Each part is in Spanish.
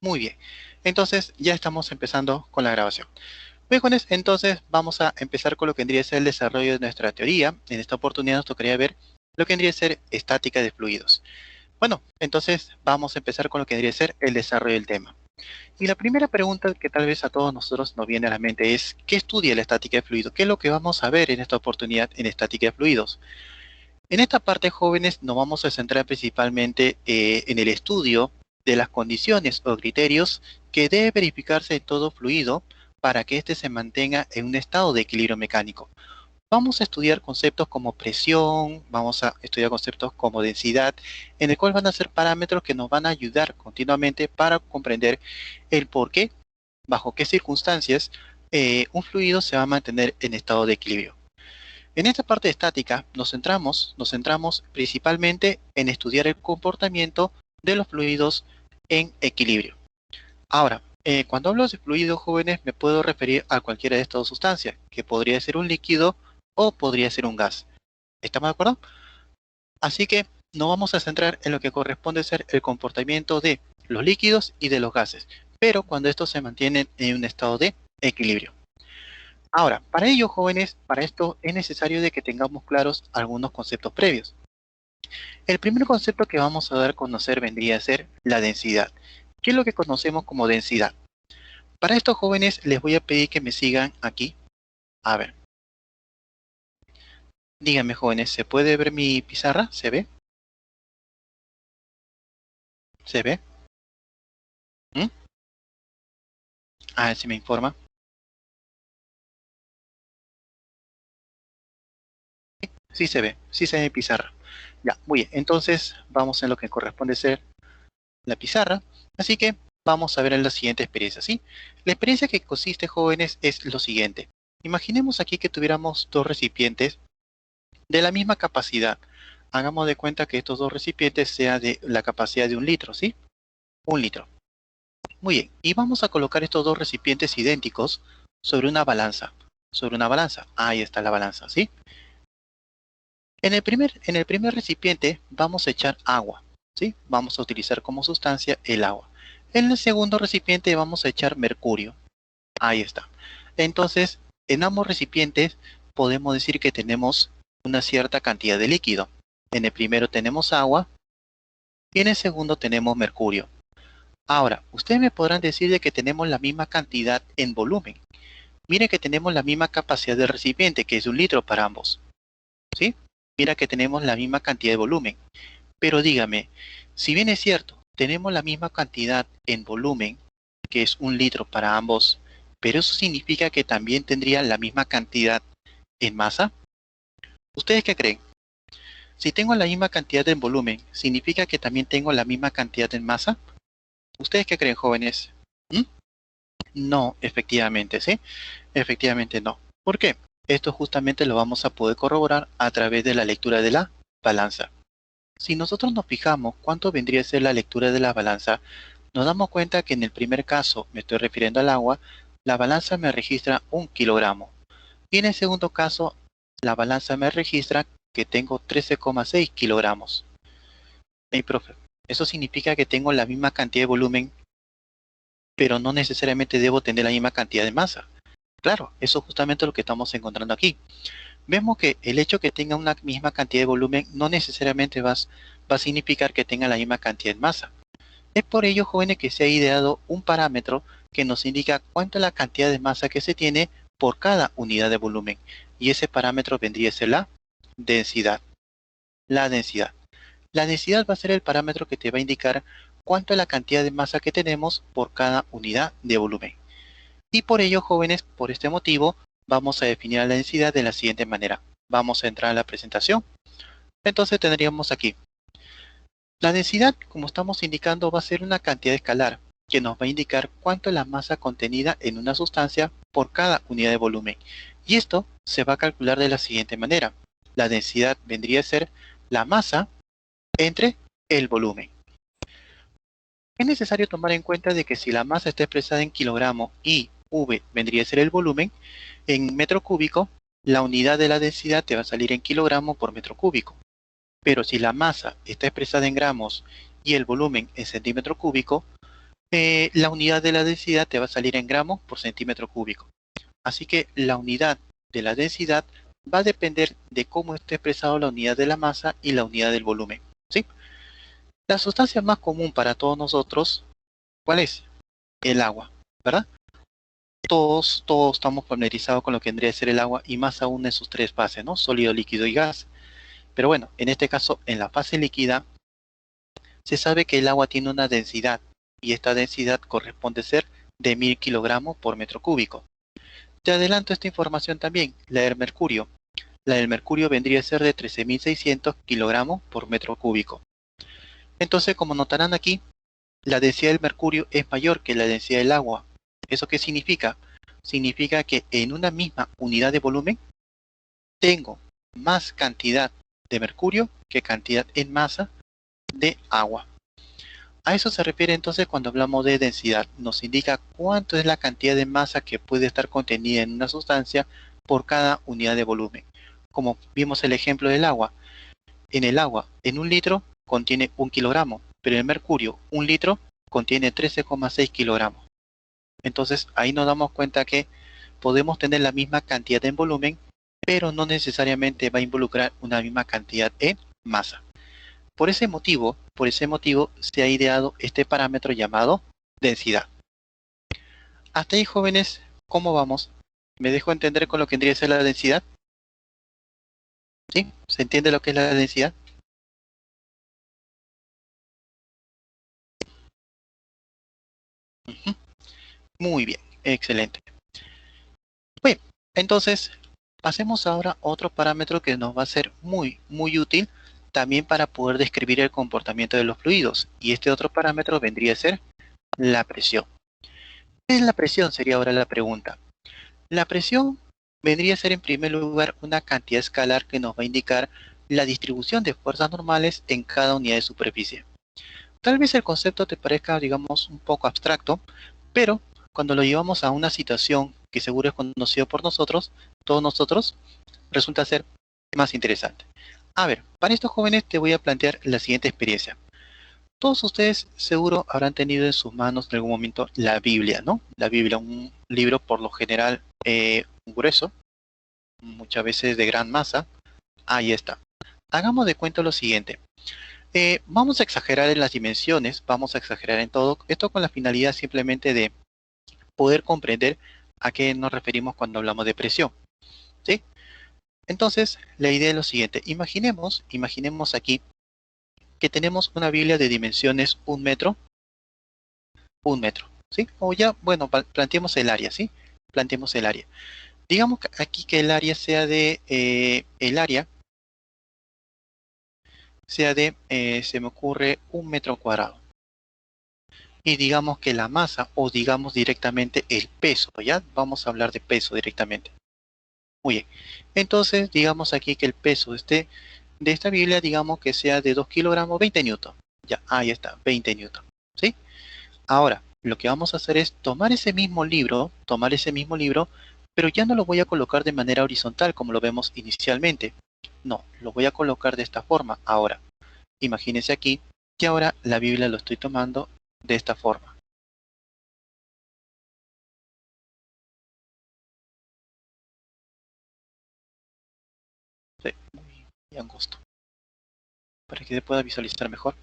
Muy bien. Entonces ya estamos empezando con la grabación. Bien, jóvenes, entonces vamos a empezar con lo que vendría a ser el desarrollo de nuestra teoría. En esta oportunidad nos tocaría ver lo que vendría a ser estática de fluidos. Bueno, entonces vamos a empezar con lo que vendría a ser el desarrollo del tema. Y la primera pregunta que tal vez a todos nosotros nos viene a la mente es, ¿qué estudia la estática de fluidos? ¿Qué es lo que vamos a ver en esta oportunidad en estática de fluidos? En esta parte, jóvenes, nos vamos a centrar principalmente en el estudio de las condiciones o criterios que debe verificarse en todo fluido para que éste se mantenga en un estado de equilibrio mecánico. Vamos a estudiar conceptos como presión, vamos a estudiar conceptos como densidad, en el cual van a ser parámetros que nos van a ayudar continuamente para comprender el por qué, bajo qué circunstancias, un fluido se va a mantener en estado de equilibrio. En esta parte estática nos centramos principalmente en estudiar el comportamiento de los fluidos en equilibrio. Ahora, cuando hablo de fluidos, jóvenes, me puedo referir a cualquiera de estas dos sustancias, que podría ser un líquido o podría ser un gas. ¿Estamos de acuerdo? Así que nos vamos a centrar en lo que corresponde ser el comportamiento de los líquidos y de los gases, pero cuando estos se mantienen en un estado de equilibrio. Ahora, para ello, jóvenes, para esto es necesario de que tengamos claros algunos conceptos previos. El primer concepto que vamos a dar a conocer vendría a ser la densidad. ¿Qué es lo que conocemos como densidad? Para estos jóvenes les voy a pedir que me sigan aquí. A ver, díganme, jóvenes, ¿se puede ver mi pizarra? ¿Se ve? ¿Se ve? ¿Mm? A ver si me informa. Sí se ve mi pizarra. Ya, muy bien. Entonces vamos en lo que corresponde ser la pizarra. Así que vamos a ver en la siguiente experiencia, ¿sí? La experiencia que consiste, jóvenes, es lo siguiente. Imaginemos aquí que tuviéramos dos recipientes de la misma capacidad. Hagamos de cuenta que estos dos recipientes sean de la capacidad de 1 litro, ¿sí? 1 litro. Muy bien. Y vamos a colocar estos dos recipientes idénticos sobre una balanza. Sobre una balanza. Ahí está la balanza, ¿sí? En el primer recipiente vamos a echar agua, ¿sí? Vamos a utilizar como sustancia el agua. En el segundo recipiente vamos a echar mercurio. Ahí está. Entonces, en ambos recipientes podemos decir que tenemos una cierta cantidad de líquido. En el primero tenemos agua y en el segundo tenemos mercurio. Ahora, ustedes me podrán decir de que tenemos la misma cantidad en volumen. Miren que tenemos la misma capacidad del recipiente, que es de 1 litro para ambos, ¿sí? Mira que tenemos la misma cantidad de volumen. Pero dígame, si bien es cierto, tenemos la misma cantidad en volumen, que es 1 litro para ambos, pero eso significa que también tendría la misma cantidad en masa. ¿Ustedes qué creen? Si tengo la misma cantidad en volumen, ¿significa que también tengo la misma cantidad en masa? ¿Ustedes qué creen, jóvenes? ¿Mm? No, efectivamente, ¿sí? Efectivamente no. ¿Por qué? Esto justamente lo vamos a poder corroborar a través de la lectura de la balanza. Si nosotros nos fijamos cuánto vendría a ser la lectura de la balanza, nos damos cuenta que en el primer caso, me estoy refiriendo al agua, la balanza me registra 1 kilogramo. Y en el segundo caso, la balanza me registra que tengo 13,6 kilogramos. Hey, profe, eso significa que tengo la misma cantidad de volumen, pero no necesariamente debo tener la misma cantidad de masa. Claro, eso es justamente lo que estamos encontrando aquí. Vemos que el hecho que tenga una misma cantidad de volumen no necesariamente va a significar que tenga la misma cantidad de masa. Es por ello, jóvenes, que se ha ideado un parámetro que nos indica cuánta es la cantidad de masa que se tiene por cada unidad de volumen. Y ese parámetro vendría a ser la densidad. La densidad. La densidad va a ser el parámetro que te va a indicar cuánto es la cantidad de masa que tenemos por cada unidad de volumen. Y por ello, jóvenes, por este motivo, vamos a definir la densidad de la siguiente manera. Vamos a entrar a la presentación. Entonces tendríamos aquí. La densidad, como estamos indicando, va a ser una cantidad escalar que nos va a indicar cuánto es la masa contenida en una sustancia por cada unidad de volumen. Y esto se va a calcular de la siguiente manera. La densidad vendría a ser la masa entre el volumen. Es necesario tomar en cuenta de que si la masa está expresada en kilogramo y V vendría a ser el volumen, en metro cúbico, la unidad de la densidad te va a salir en kilogramo por metro cúbico. Pero si la masa está expresada en gramos y el volumen en centímetro cúbico, la unidad de la densidad te va a salir en gramos por centímetro cúbico. Así que la unidad de la densidad va a depender de cómo esté expresado la unidad de la masa y la unidad del volumen, ¿sí? La sustancia más común para todos nosotros, ¿cuál es? El agua, ¿verdad? Todos estamos familiarizados con lo que vendría a ser el agua y más aún en sus tres fases, ¿no? Sólido, líquido y gas. Pero bueno, en este caso, en la fase líquida, se sabe que el agua tiene una densidad y esta densidad corresponde ser de 1000 kilogramos por metro cúbico. Te adelanto esta información también, la del mercurio. La del mercurio vendría a ser de 13.600 kilogramos por metro cúbico. Entonces, como notarán aquí, la densidad del mercurio es mayor que la densidad del agua. ¿Eso qué significa? Significa que en una misma unidad de volumen tengo más cantidad de mercurio que cantidad en masa de agua. A eso se refiere entonces cuando hablamos de densidad. Nos indica cuánto es la cantidad de masa que puede estar contenida en una sustancia por cada unidad de volumen. Como vimos el ejemplo del agua. En el agua, en un litro, contiene 1 kilogramo, pero el mercurio, un litro, contiene 13,6 kilogramos. Entonces ahí nos damos cuenta que podemos tener la misma cantidad en volumen, pero no necesariamente va a involucrar una misma cantidad en masa. Por ese motivo se ha ideado este parámetro llamado densidad. Hasta ahí, jóvenes, ¿cómo vamos? ¿Me dejo entender con lo que tendría que ser la densidad? ¿Sí? ¿Se entiende lo que es la densidad? Ujú. Muy bien, excelente. Bien, entonces pasemos ahora a otro parámetro que nos va a ser muy útil también para poder describir el comportamiento de los fluidos. Y este otro parámetro vendría a ser la presión. ¿Qué es la presión? Sería ahora la pregunta. La presión vendría a ser en primer lugar una cantidad escalar que nos va a indicar la distribución de fuerzas normales en cada unidad de superficie. Tal vez el concepto te parezca, digamos, un poco abstracto, pero cuando lo llevamos a una situación que seguro es conocido por nosotros, todos nosotros, resulta ser más interesante. A ver, para estos jóvenes te voy a plantear la siguiente experiencia. Todos ustedes seguro habrán tenido en sus manos en algún momento la Biblia, ¿no? La Biblia, un libro por lo general grueso, muchas veces de gran masa. Ahí está. Hagamos de cuenta lo siguiente. Vamos a exagerar en las dimensiones, vamos a exagerar en todo. Esto con la finalidad simplemente de poder comprender a qué nos referimos cuando hablamos de presión, ¿sí? Entonces, la idea es lo siguiente. Imaginemos aquí que tenemos una Biblia de dimensiones 1 metro, ¿sí? O ya, bueno, planteemos el área, ¿sí? Planteemos el área. Digamos que aquí que el área se me ocurre 1 metro cuadrado. Y digamos que la masa, o digamos directamente el peso, ¿ya? Vamos a hablar de peso directamente. Muy bien. Entonces, digamos aquí que el peso de esta Biblia, digamos que sea de 2 kilogramos, 20 newton. Ya, ahí está, 20 newton. ¿Sí? Ahora, lo que vamos a hacer es tomar ese mismo libro, pero ya no lo voy a colocar de manera horizontal como lo vemos inicialmente. No, lo voy a colocar de esta forma. Ahora, imagínense aquí que ahora la Biblia lo estoy tomando de esta forma. Sí, muy angosto. Para que se pueda visualizar mejor.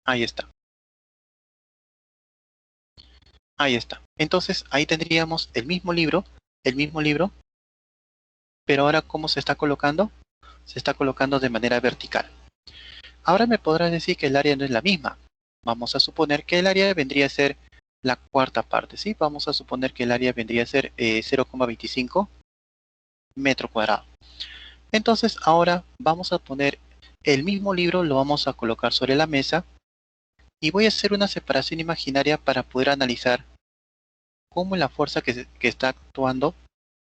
Ahí está. Ahí está. Entonces, ahí tendríamos el mismo libro, pero ahora ¿cómo se está colocando? Se está colocando de manera vertical. Ahora me podrás decir que el área no es la misma. Vamos a suponer que el área vendría a ser la cuarta parte, ¿sí? Vamos a suponer que el área vendría a ser 0,25 metro cuadrado. Entonces, ahora vamos a poner el mismo libro, lo vamos a colocar sobre la mesa y voy a hacer una separación imaginaria para poder analizar cómo la fuerza que está actuando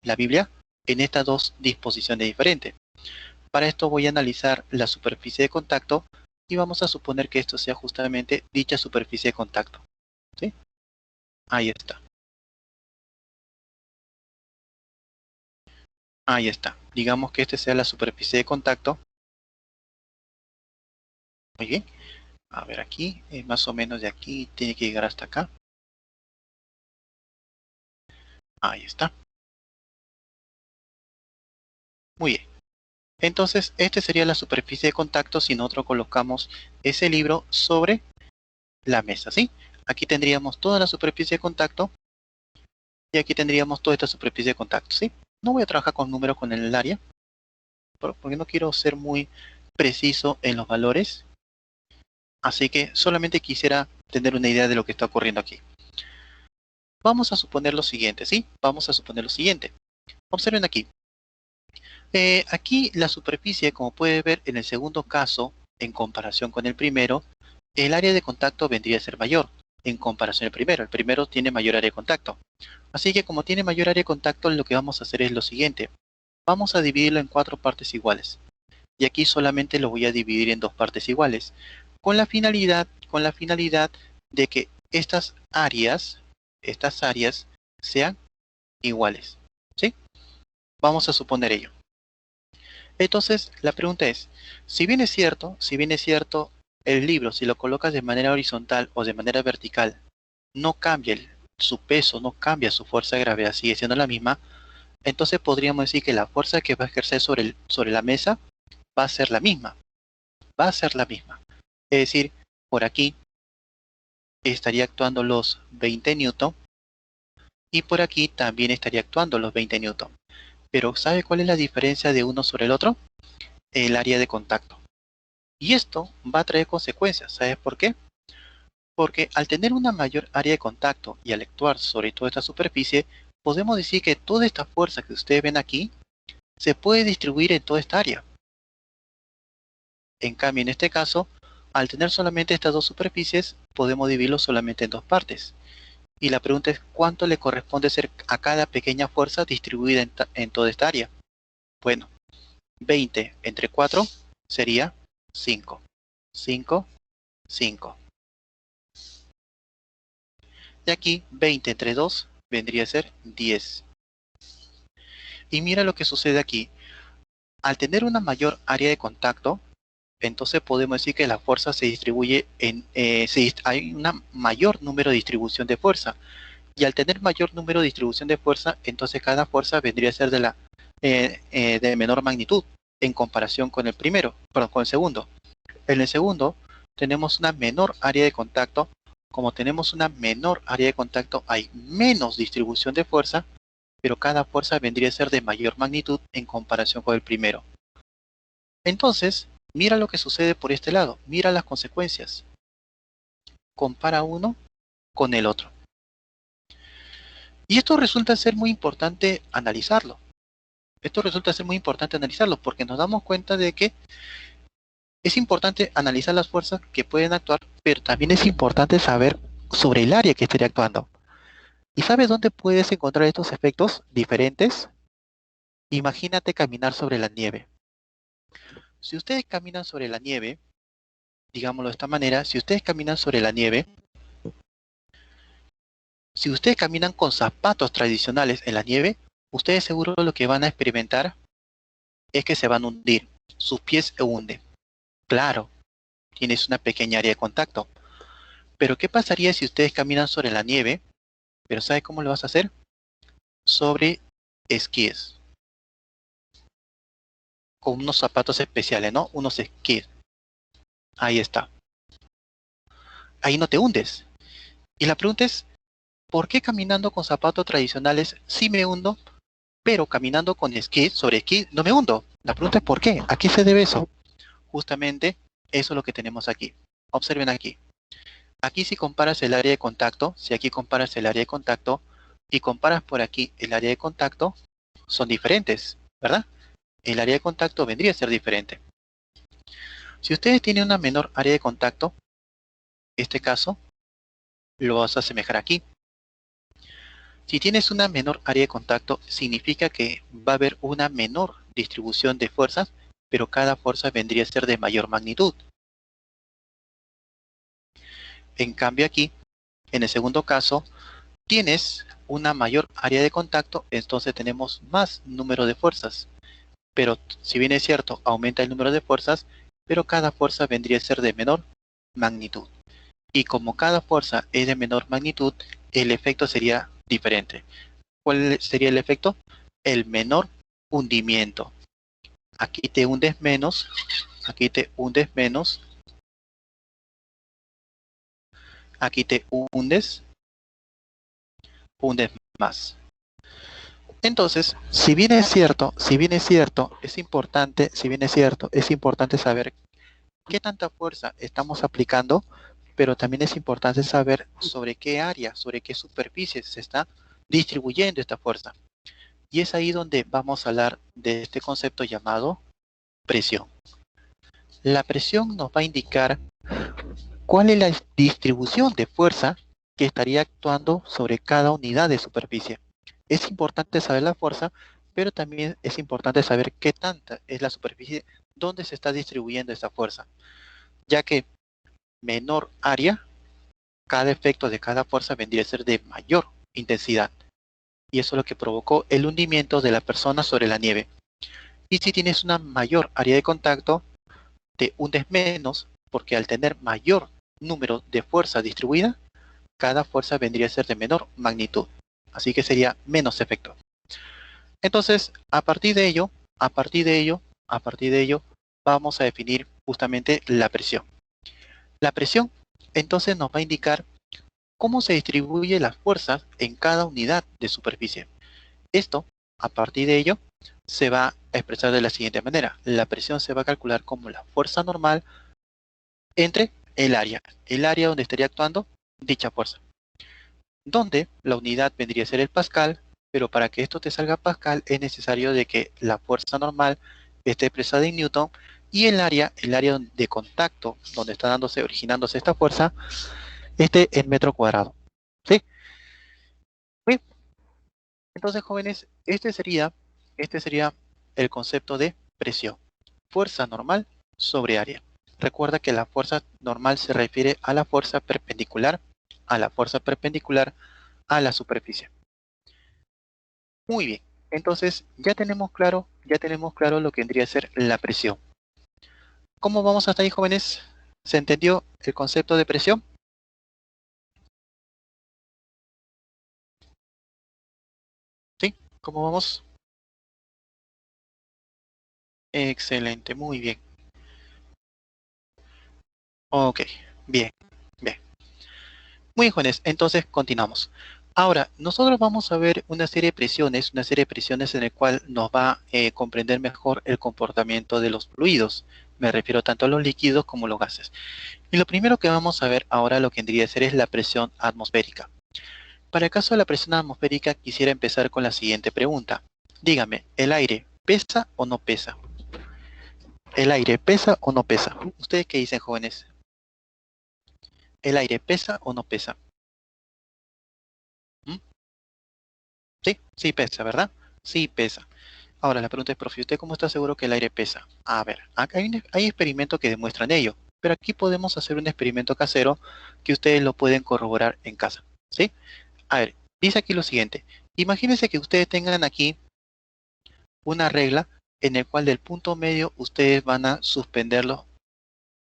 la Biblia en estas dos disposiciones diferentes. Para esto voy a analizar la superficie de contacto y vamos a suponer que esto sea justamente dicha superficie de contacto, ¿sí? Ahí está. Ahí está. Digamos que este sea la superficie de contacto Muy bien. A ver aquí, más o menos de aquí tiene que llegar hasta acá. Ahí está. Muy bien. Entonces, esta sería la superficie de contacto si nosotros colocamos ese libro sobre la mesa, ¿sí? Aquí tendríamos toda la superficie de contacto y aquí tendríamos toda esta superficie de contacto, ¿sí? No voy a trabajar con números con el área porque no quiero ser muy preciso en los valores, así que solamente quisiera tener una idea de lo que está ocurriendo aquí. Vamos a suponer lo siguiente, ¿sí? Vamos a suponer lo siguiente. Observen aquí. Aquí la superficie, como puede ver en el segundo caso, en comparación con el primero, el área de contacto vendría a ser mayor en comparación al primero. El primero tiene mayor área de contacto. Así que como tiene mayor área de contacto, lo que vamos a hacer es lo siguiente. Vamos a dividirlo en 4 partes iguales. Y aquí solamente lo voy a dividir en 2 partes iguales. Con la finalidad de que estas áreas sean iguales. ¿Sí? Vamos a suponer ello. Entonces, la pregunta es, si bien es cierto, el libro, si lo colocas de manera horizontal o de manera vertical, no cambia su peso, no cambia su fuerza de gravedad, sigue siendo la misma, entonces podríamos decir que la fuerza que va a ejercer sobre la mesa va a ser la misma, va a ser la misma. Es decir, por aquí estaría actuando los 20 newton y por aquí también estaría actuando los 20 newton. Pero ¿sabe cuál es la diferencia de uno sobre el otro? El área de contacto. Y esto va a traer consecuencias. ¿Sabes por qué? Porque al tener una mayor área de contacto y al actuar sobre toda esta superficie, podemos decir que toda esta fuerza que ustedes ven aquí se puede distribuir en toda esta área. En cambio, en este caso, al tener solamente estas dos superficies, podemos dividirlo solamente en 2 partes. Y la pregunta es, ¿cuánto le corresponde ser a cada pequeña fuerza distribuida en toda esta área? Bueno, 20 entre 4 sería 5. 5, 5. Y aquí 20 entre 2 vendría a ser 10. Y mira lo que sucede aquí. Al tener una mayor área de contacto, entonces podemos decir que la fuerza se distribuye hay un mayor número de distribución de fuerza. Y al tener mayor número de distribución de fuerza, entonces cada fuerza vendría a ser de menor magnitud en comparación con el primero, perdón, con el segundo. En el segundo tenemos una menor área de contacto. Como tenemos una menor área de contacto, hay menos distribución de fuerza, pero cada fuerza vendría a ser de mayor magnitud en comparación con el primero. Entonces, mira lo que sucede por este lado, mira las consecuencias. Compara uno con el otro. Y esto resulta ser muy importante analizarlo. Esto resulta ser muy importante analizarlo porque nos damos cuenta de que es importante analizar las fuerzas que pueden actuar, pero también es importante saber sobre el área que estaría actuando. ¿Y sabes dónde puedes encontrar estos efectos diferentes? Imagínate caminar sobre la nieve. Si ustedes caminan sobre la nieve, digámoslo de esta manera, si ustedes caminan sobre la nieve, si ustedes caminan con zapatos tradicionales en la nieve, ustedes seguro lo que van a experimentar es que se van a hundir. Sus pies se hunden. Claro, tienes una pequeña área de contacto. Pero ¿qué pasaría si ustedes caminan sobre la nieve? Pero ¿sabe cómo lo vas a hacer? Sobre esquíes. Con unos zapatos especiales, ¿no? Unos esquíes. Ahí está. Ahí no te hundes. Y la pregunta es, ¿por qué caminando con zapatos tradicionales sí me hundo, pero caminando con esquí, sobre esquí, no me hundo? La pregunta es ¿por qué? ¿A qué se debe eso? Justamente eso es lo que tenemos aquí. Observen aquí. Aquí si comparas el área de contacto, si aquí comparas el área de contacto y comparas por aquí el área de contacto, son diferentes, ¿verdad? El área de contacto vendría a ser diferente. Si ustedes tienen una menor área de contacto, este caso lo vas a asemejar aquí. Si tienes una menor área de contacto, significa que va a haber una menor distribución de fuerzas, pero cada fuerza vendría a ser de mayor magnitud. En cambio aquí, en el segundo caso, tienes una mayor área de contacto, entonces tenemos más número de fuerzas. Pero si bien es cierto, aumenta el número de fuerzas, pero cada fuerza vendría a ser de menor magnitud. Y como cada fuerza es de menor magnitud, el efecto sería diferente. ¿Cuál sería el efecto? El menor hundimiento. Aquí te hundes menos, aquí te hundes menos, aquí te hundes más. Entonces, si bien es cierto, es importante saber qué tanta fuerza estamos aplicando, pero también es importante saber sobre qué área, sobre qué superficie se está distribuyendo esta fuerza. Y es ahí donde vamos a hablar de este concepto llamado presión. La presión nos va a indicar cuál es la distribución de fuerza que estaría actuando sobre cada unidad de superficie. Es importante saber la fuerza, pero también es importante saber qué tanta es la superficie donde se está distribuyendo esa fuerza, ya que menor área, cada efecto de cada fuerza vendría a ser de mayor intensidad. Y eso es lo que provocó el hundimiento de la persona sobre la nieve. Y si tienes una mayor área de contacto, te hundes menos, porque al tener mayor número de fuerza distribuida, cada fuerza vendría a ser de menor magnitud. Así que sería menos efecto. Entonces, a partir de ello, vamos a definir justamente la presión. La presión, entonces, nos va a indicar cómo se distribuyen las fuerzas en cada unidad de superficie. Esto, a partir de ello, se va a expresar de la siguiente manera. La presión se va a calcular como la fuerza normal entre el área donde estaría actuando dicha fuerza. Donde la unidad vendría a ser el pascal, pero para que esto te salga pascal es necesario de que la fuerza normal esté expresada en newton y el área de contacto donde está originándose esta fuerza esté en metro cuadrado. ¿Sí? Bien. Entonces, jóvenes, este sería el concepto de presión. Fuerza normal sobre área. Recuerda que la fuerza normal se refiere a la fuerza perpendicular a la superficie. Muy bien. Entonces, ya tenemos claro lo que vendría a ser la presión. ¿Cómo vamos hasta ahí, jóvenes? ¿Se entendió el concepto de presión? ¿Sí? ¿Cómo vamos? Excelente, muy bien. Ok, bien, bien. Muy bien, jóvenes, entonces continuamos. Ahora, nosotros vamos a ver una serie de presiones en el cual nos va a comprender mejor el comportamiento de los fluidos. Me refiero tanto a los líquidos como a los gases. Y lo primero que vamos a ver ahora lo que tendría que ser es la presión atmosférica. Para el caso de la presión atmosférica, quisiera empezar con la siguiente pregunta. Dígame, ¿el aire pesa o no pesa? ¿El aire pesa o no pesa? ¿Ustedes qué dicen, jóvenes? ¿El aire pesa o no pesa? ¿Mm? Sí, sí pesa, ¿verdad? Sí pesa. Ahora la pregunta es, profe, ¿usted cómo está seguro que el aire pesa? A ver, acá hay experimentos que demuestran ello, pero aquí podemos hacer un experimento casero que ustedes lo pueden corroborar en casa, ¿sí? A ver, dice aquí lo siguiente. Imagínense que ustedes tengan aquí una regla en el cual del punto medio ustedes van a suspenderlo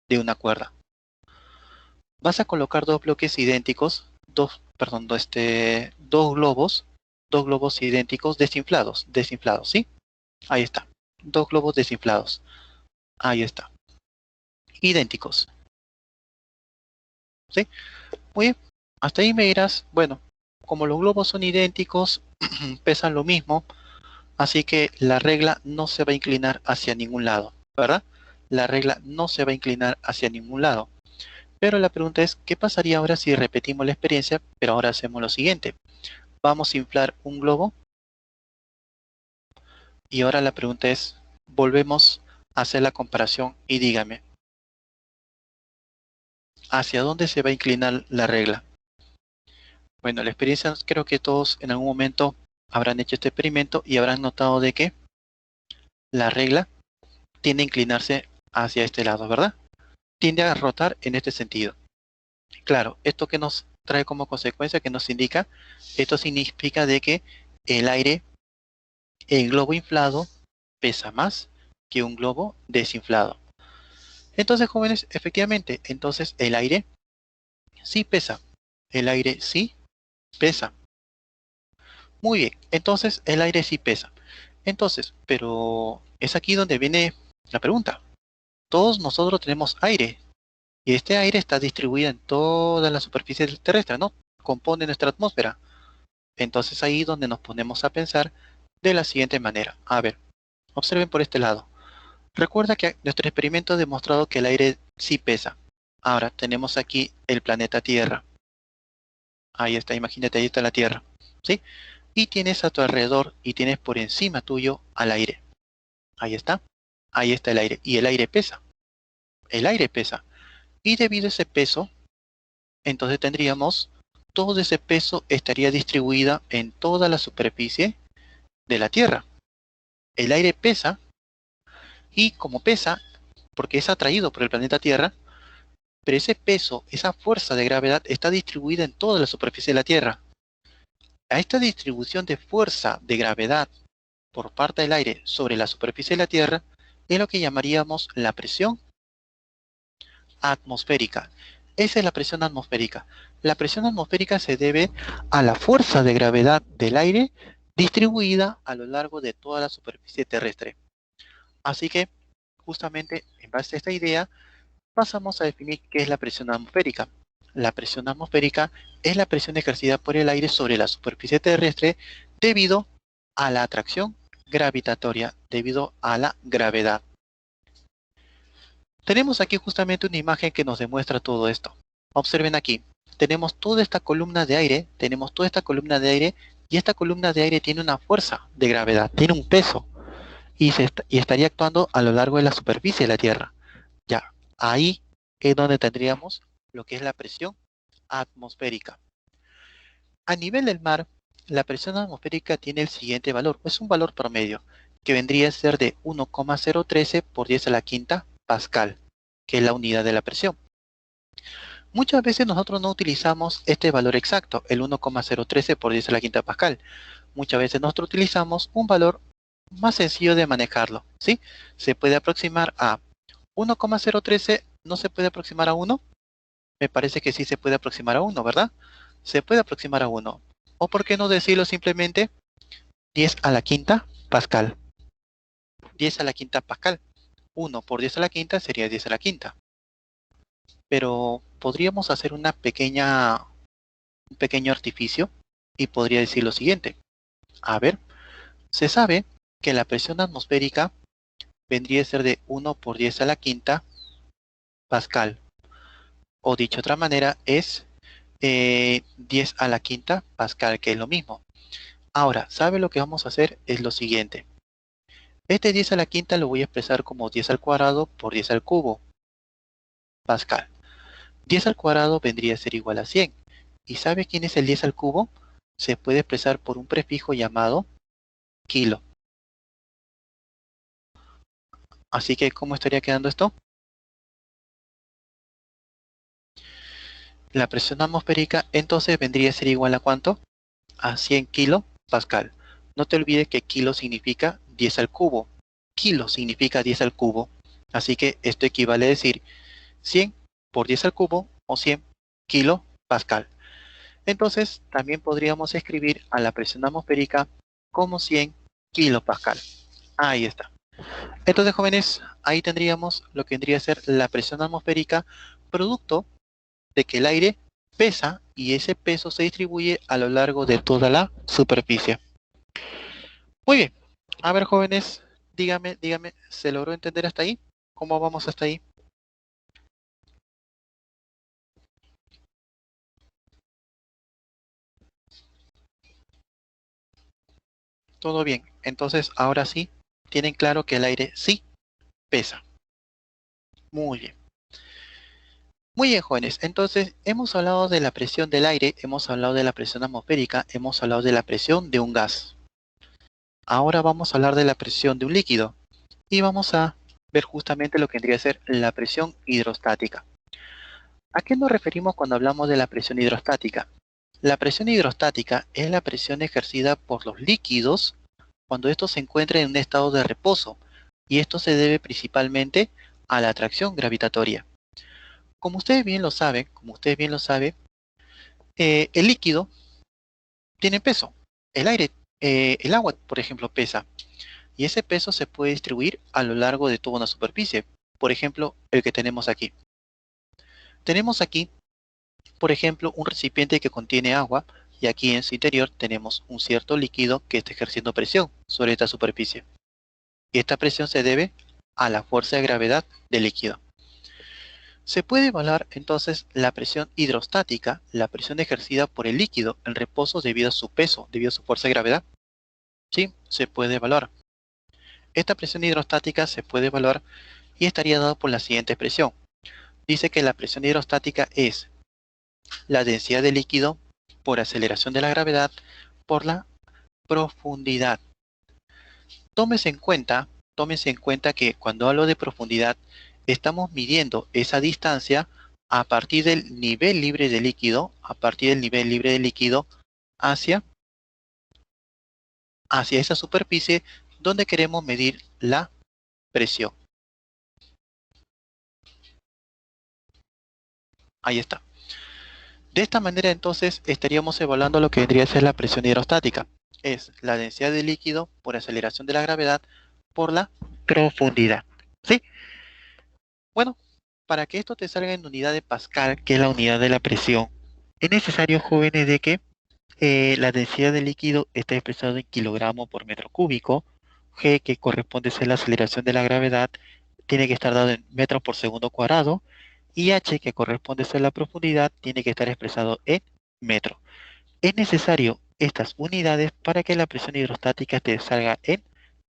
de una cuerda. Vas a colocar dos bloques idénticos, dos globos idénticos desinflados, ¿sí? Ahí está. Dos globos desinflados. Ahí está. Idénticos, ¿sí? Muy bien. Hasta ahí me dirás, bueno, como los globos son idénticos, pesan lo mismo, así que la regla no se va a inclinar hacia ningún lado, ¿verdad? La regla no se va a inclinar hacia ningún lado. Pero la pregunta es, ¿qué pasaría ahora si repetimos la experiencia, pero ahora hacemos lo siguiente? Vamos a inflar un globo y ahora la pregunta es, volvemos a hacer la comparación y dígame, ¿hacia dónde se va a inclinar la regla? Bueno, la experiencia, creo que todos en algún momento habrán hecho este experimento y habrán notado de que la regla tiende a inclinarse hacia este lado, ¿verdad? Tiende a rotar en este sentido. Claro, esto que nos trae como consecuencia, que nos indica, esto significa de que el aire, el globo inflado, pesa más que un globo desinflado. Entonces, jóvenes, efectivamente, entonces el aire sí pesa. El aire sí pesa. Muy bien, entonces el aire sí pesa. Entonces, pero es aquí donde viene la pregunta. Todos nosotros tenemos aire y este aire está distribuido en toda la superficie terrestre, ¿no? Compone nuestra atmósfera. Entonces ahí donde nos ponemos a pensar de la siguiente manera. A ver, observen por este lado. Recuerda que nuestro experimento ha demostrado que el aire sí pesa. Ahora tenemos aquí el planeta Tierra. Ahí está, imagínate, ahí está la Tierra. ¿Sí? Y tienes a tu alrededor y tienes por encima tuyo al aire. Ahí está. Ahí está el aire. Y el aire pesa. El aire pesa. Y debido a ese peso, entonces tendríamos, todo ese peso estaría distribuida en toda la superficie de la Tierra. El aire pesa y como pesa, porque es atraído por el planeta Tierra, pero ese peso, esa fuerza de gravedad está distribuida en toda la superficie de la Tierra. A esta distribución de fuerza de gravedad por parte del aire sobre la superficie de la Tierra es lo que llamaríamos la presión atmosférica. Esa es la presión atmosférica. La presión atmosférica se debe a la fuerza de gravedad del aire distribuida a lo largo de toda la superficie terrestre. Así que, justamente en base a esta idea, pasamos a definir qué es la presión atmosférica. La presión atmosférica es la presión ejercida por el aire sobre la superficie terrestre debido a la atracción gravitatoria, debido a la gravedad. Tenemos aquí justamente una imagen que nos demuestra todo esto. Observen aquí, tenemos toda esta columna de aire, y esta columna de aire tiene una fuerza de gravedad, tiene un peso, y estaría actuando a lo largo de la superficie de la Tierra. Ya, ahí es donde tendríamos lo que es la presión atmosférica. A nivel del mar, la presión atmosférica tiene el siguiente valor, es un valor promedio, que vendría a ser de 1,013 por 10 a la quinta pascal, que es la unidad de la presión. Muchas veces nosotros no utilizamos este valor exacto, el 1,013 por 10 a la quinta pascal. Muchas veces nosotros utilizamos un valor más sencillo de manejarlo, ¿sí? Se puede aproximar a 1,013, ¿no se puede aproximar a 1? Me parece que sí se puede aproximar a 1, ¿verdad? Se puede aproximar a 1. O por qué no decirlo simplemente 10 a la quinta pascal. 10 a la quinta pascal. 1 por 10 a la quinta sería 10 a la quinta. Pero podríamos hacer un pequeño artificio y podría decir lo siguiente. A ver, se sabe que la presión atmosférica vendría a ser de 1 por 10 a la quinta pascal. O dicho de otra manera es 10 a la quinta pascal, que es lo mismo. Ahora, ¿sabe lo que vamos a hacer? Es lo siguiente. Este 10 a la quinta lo voy a expresar como 10 al cuadrado por 10 al cubo pascal. 10 al cuadrado vendría a ser igual a 100. ¿Y sabe quién es el 10 al cubo? Se puede expresar por un prefijo llamado kilo. Así que, ¿cómo estaría quedando esto? La presión atmosférica entonces vendría a ser igual a ¿cuánto? A 100 kilopascal. No te olvides que kilo significa 10 al cubo. Kilo significa 10 al cubo. Así que esto equivale a decir 100 por 10 al cubo o 100 kilopascal. Entonces también podríamos escribir a la presión atmosférica como 100 kilopascal. Ahí está. Entonces, jóvenes, ahí tendríamos lo que vendría a ser la presión atmosférica producto de que el aire pesa y ese peso se distribuye a lo largo de toda la superficie. Muy bien. A ver, jóvenes, dígame, ¿se logró entender hasta ahí? ¿Cómo vamos hasta ahí? Todo bien. Entonces, ahora sí, tienen claro que el aire sí pesa. Muy bien. Muy bien, jóvenes. Entonces, hemos hablado de la presión del aire, hemos hablado de la presión atmosférica, hemos hablado de la presión de un gas. Ahora vamos a hablar de la presión de un líquido y vamos a ver justamente lo que tendría que ser la presión hidrostática. ¿A qué nos referimos cuando hablamos de la presión hidrostática? La presión hidrostática es la presión ejercida por los líquidos cuando estos se encuentran en un estado de reposo, y esto se debe principalmente a la atracción gravitatoria. Como ustedes bien lo saben, el líquido tiene peso. El agua, por ejemplo, pesa. Y ese peso se puede distribuir a lo largo de toda una superficie. Por ejemplo, el que tenemos aquí. Tenemos aquí, por ejemplo, un recipiente que contiene agua y aquí en su interior tenemos un cierto líquido que está ejerciendo presión sobre esta superficie. Y esta presión se debe a la fuerza de gravedad del líquido. Se puede evaluar entonces la presión hidrostática, la presión ejercida por el líquido en reposo debido a su peso, debido a su fuerza de gravedad. Sí, se puede evaluar. Esta presión hidrostática se puede evaluar y estaría dado por la siguiente expresión. Dice que la presión hidrostática es la densidad del líquido por aceleración de la gravedad por la profundidad. Tómese en cuenta que cuando hablo de profundidad, estamos midiendo esa distancia a partir del nivel libre de líquido, hacia esa superficie donde queremos medir la presión. Ahí está. De esta manera entonces estaríamos evaluando lo que vendría a ser la presión hidrostática. Es la densidad del líquido por aceleración de la gravedad por la profundidad. ¿Sí? Bueno, para que esto te salga en unidad de Pascal, que es la unidad de la presión, es necesario, jóvenes, de que la densidad del líquido está expresada en kilogramos por metro cúbico. G, que corresponde a ser la aceleración de la gravedad, tiene que estar dado en metros por segundo cuadrado. Y H, que corresponde a ser la profundidad, tiene que estar expresado en metro. Es necesario estas unidades para que la presión hidrostática te salga en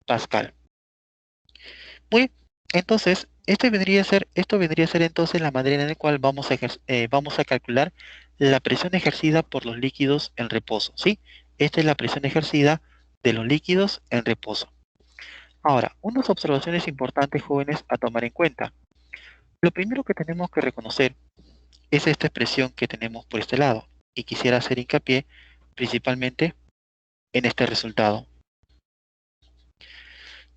Pascal. Muy bien, entonces, esto vendría a ser entonces la manera en la cual vamos a calcular la presión ejercida por los líquidos en reposo, ¿sí? Esta es la presión ejercida de los líquidos en reposo. Ahora, unas observaciones importantes, jóvenes, a tomar en cuenta. Lo primero que tenemos que reconocer es esta expresión que tenemos por este lado, y quisiera hacer hincapié principalmente en este resultado.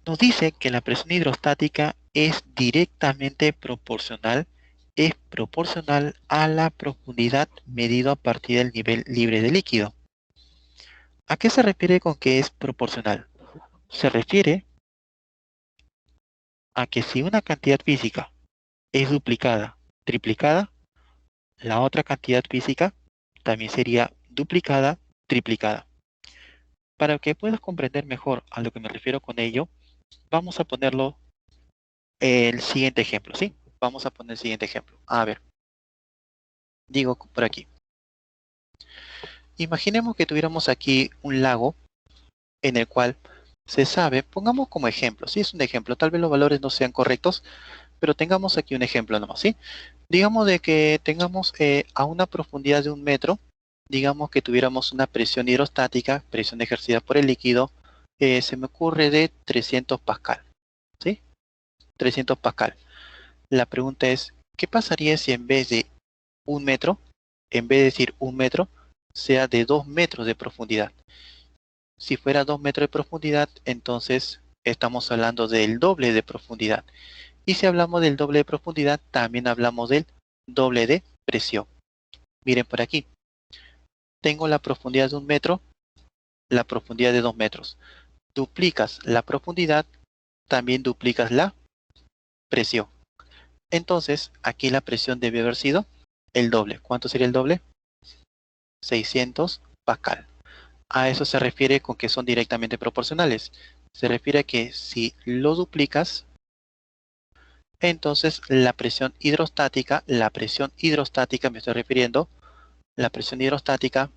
Nos dice que la presión hidrostática es directamente proporcional a la profundidad medido a partir del nivel libre de líquido. ¿A qué se refiere con que es proporcional? Se refiere a que si una cantidad física es duplicada, triplicada, la otra cantidad física también sería duplicada, triplicada. Para que puedas comprender mejor a lo que me refiero con ello, vamos a ponerlo el siguiente ejemplo, ¿sí? Vamos a poner el siguiente ejemplo. A ver, digo por aquí. Imaginemos que tuviéramos aquí un lago en el cual se sabe, pongamos como ejemplo, ¿sí? Es un ejemplo, tal vez los valores no sean correctos, pero tengamos aquí un ejemplo nomás, ¿sí? Digamos de que tengamos a una profundidad de 1 metro, digamos que tuviéramos una presión hidrostática, presión ejercida por el líquido, se me ocurre de 300 pascal, ¿sí? 300 pascal. La pregunta es, ¿qué pasaría si en vez de 1 metro, en vez de decir 1 metro, sea de 2 metros de profundidad? Si fuera 2 metros de profundidad, entonces estamos hablando del doble de profundidad. Y si hablamos del doble de profundidad, también hablamos del doble de presión. Miren por aquí. Tengo la profundidad de 1 metro, la profundidad de 2 metros. Duplicas la profundidad, también duplicas la presión. Entonces, aquí la presión debe haber sido el doble. ¿Cuánto sería el doble? 600 pascal. A eso se refiere con que son directamente proporcionales. Se refiere a que si lo duplicas, entonces la presión hidrostática me estoy refiriendo, la presión hidrostática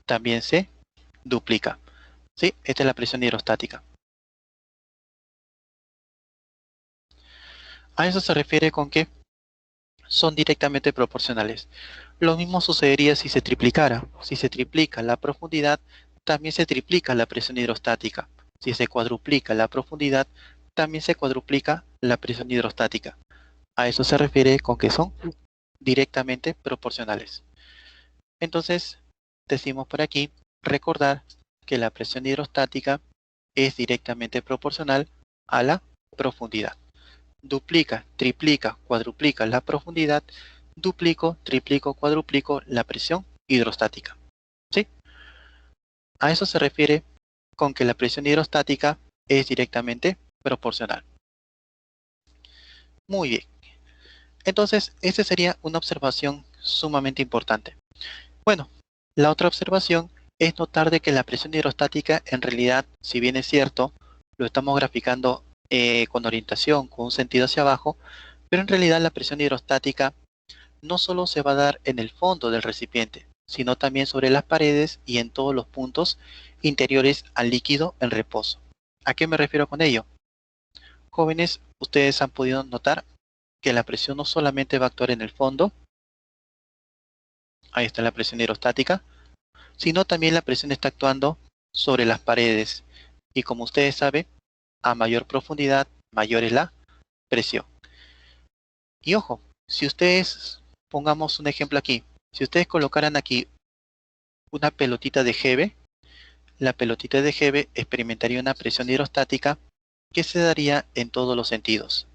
también se duplica. ¿Sí? Esta es la presión hidrostática. A eso se refiere con que son directamente proporcionales. Lo mismo sucedería si se triplicara. Si se triplica la profundidad, también se triplica la presión hidrostática. Si se cuadruplica la profundidad, también se cuadruplica la presión hidrostática. A eso se refiere con que son directamente proporcionales. Entonces, decimos por aquí, recordar que la presión hidrostática es directamente proporcional a la profundidad. duplica, triplica, cuadruplica la profundidad, duplico, triplico, cuadruplico la presión hidrostática. ¿Sí? A eso se refiere con que la presión hidrostática es directamente proporcional. Muy bien. Entonces, esta sería una observación sumamente importante. Bueno, la otra observación es notar de que la presión hidrostática, en realidad, si bien es cierto, lo estamos graficando con orientación, con un sentido hacia abajo, pero en realidad la presión hidrostática no solo se va a dar en el fondo del recipiente, sino también sobre las paredes y en todos los puntos interiores al líquido en reposo. ¿A qué me refiero con ello? Jóvenes, ustedes han podido notar que la presión no solamente va a actuar en el fondo, ahí está la presión hidrostática, sino también la presión está actuando sobre las paredes. Y como ustedes saben, a mayor profundidad, mayor es la presión. Y ojo, si ustedes, pongamos un ejemplo aquí, si ustedes colocaran aquí una pelotita de Hebe, la pelotita de Hebe experimentaría una presión hidrostática que se daría en todos los sentidos.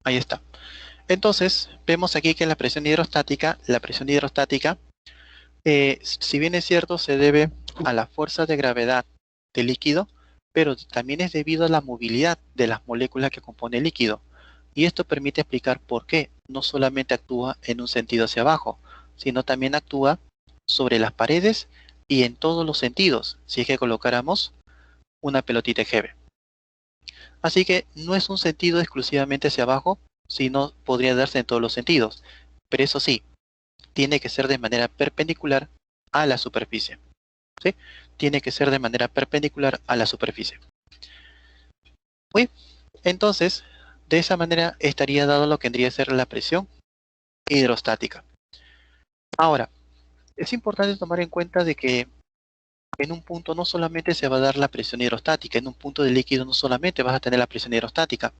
Ahí está. Entonces, vemos aquí que la presión hidrostática, si bien es cierto, se debe a la fuerza de gravedad del líquido, pero también es debido a la movilidad de las moléculas que compone el líquido. Y esto permite explicar por qué no solamente actúa en un sentido hacia abajo, sino también actúa sobre las paredes y en todos los sentidos, si es que colocáramos una pelotita Hebe. Así que no es un sentido exclusivamente hacia abajo, sino podría darse en todos los sentidos. Pero eso sí, tiene que ser de manera perpendicular a la superficie. ¿Sí? Tiene que ser de manera perpendicular a la superficie. Muy, entonces, de esa manera estaría dado lo que vendría a ser la presión hidrostática. Ahora, es importante tomar en cuenta de que en un punto no solamente se va a dar la presión hidrostática, en un punto de líquido no solamente vas a tener la presión hidrostática,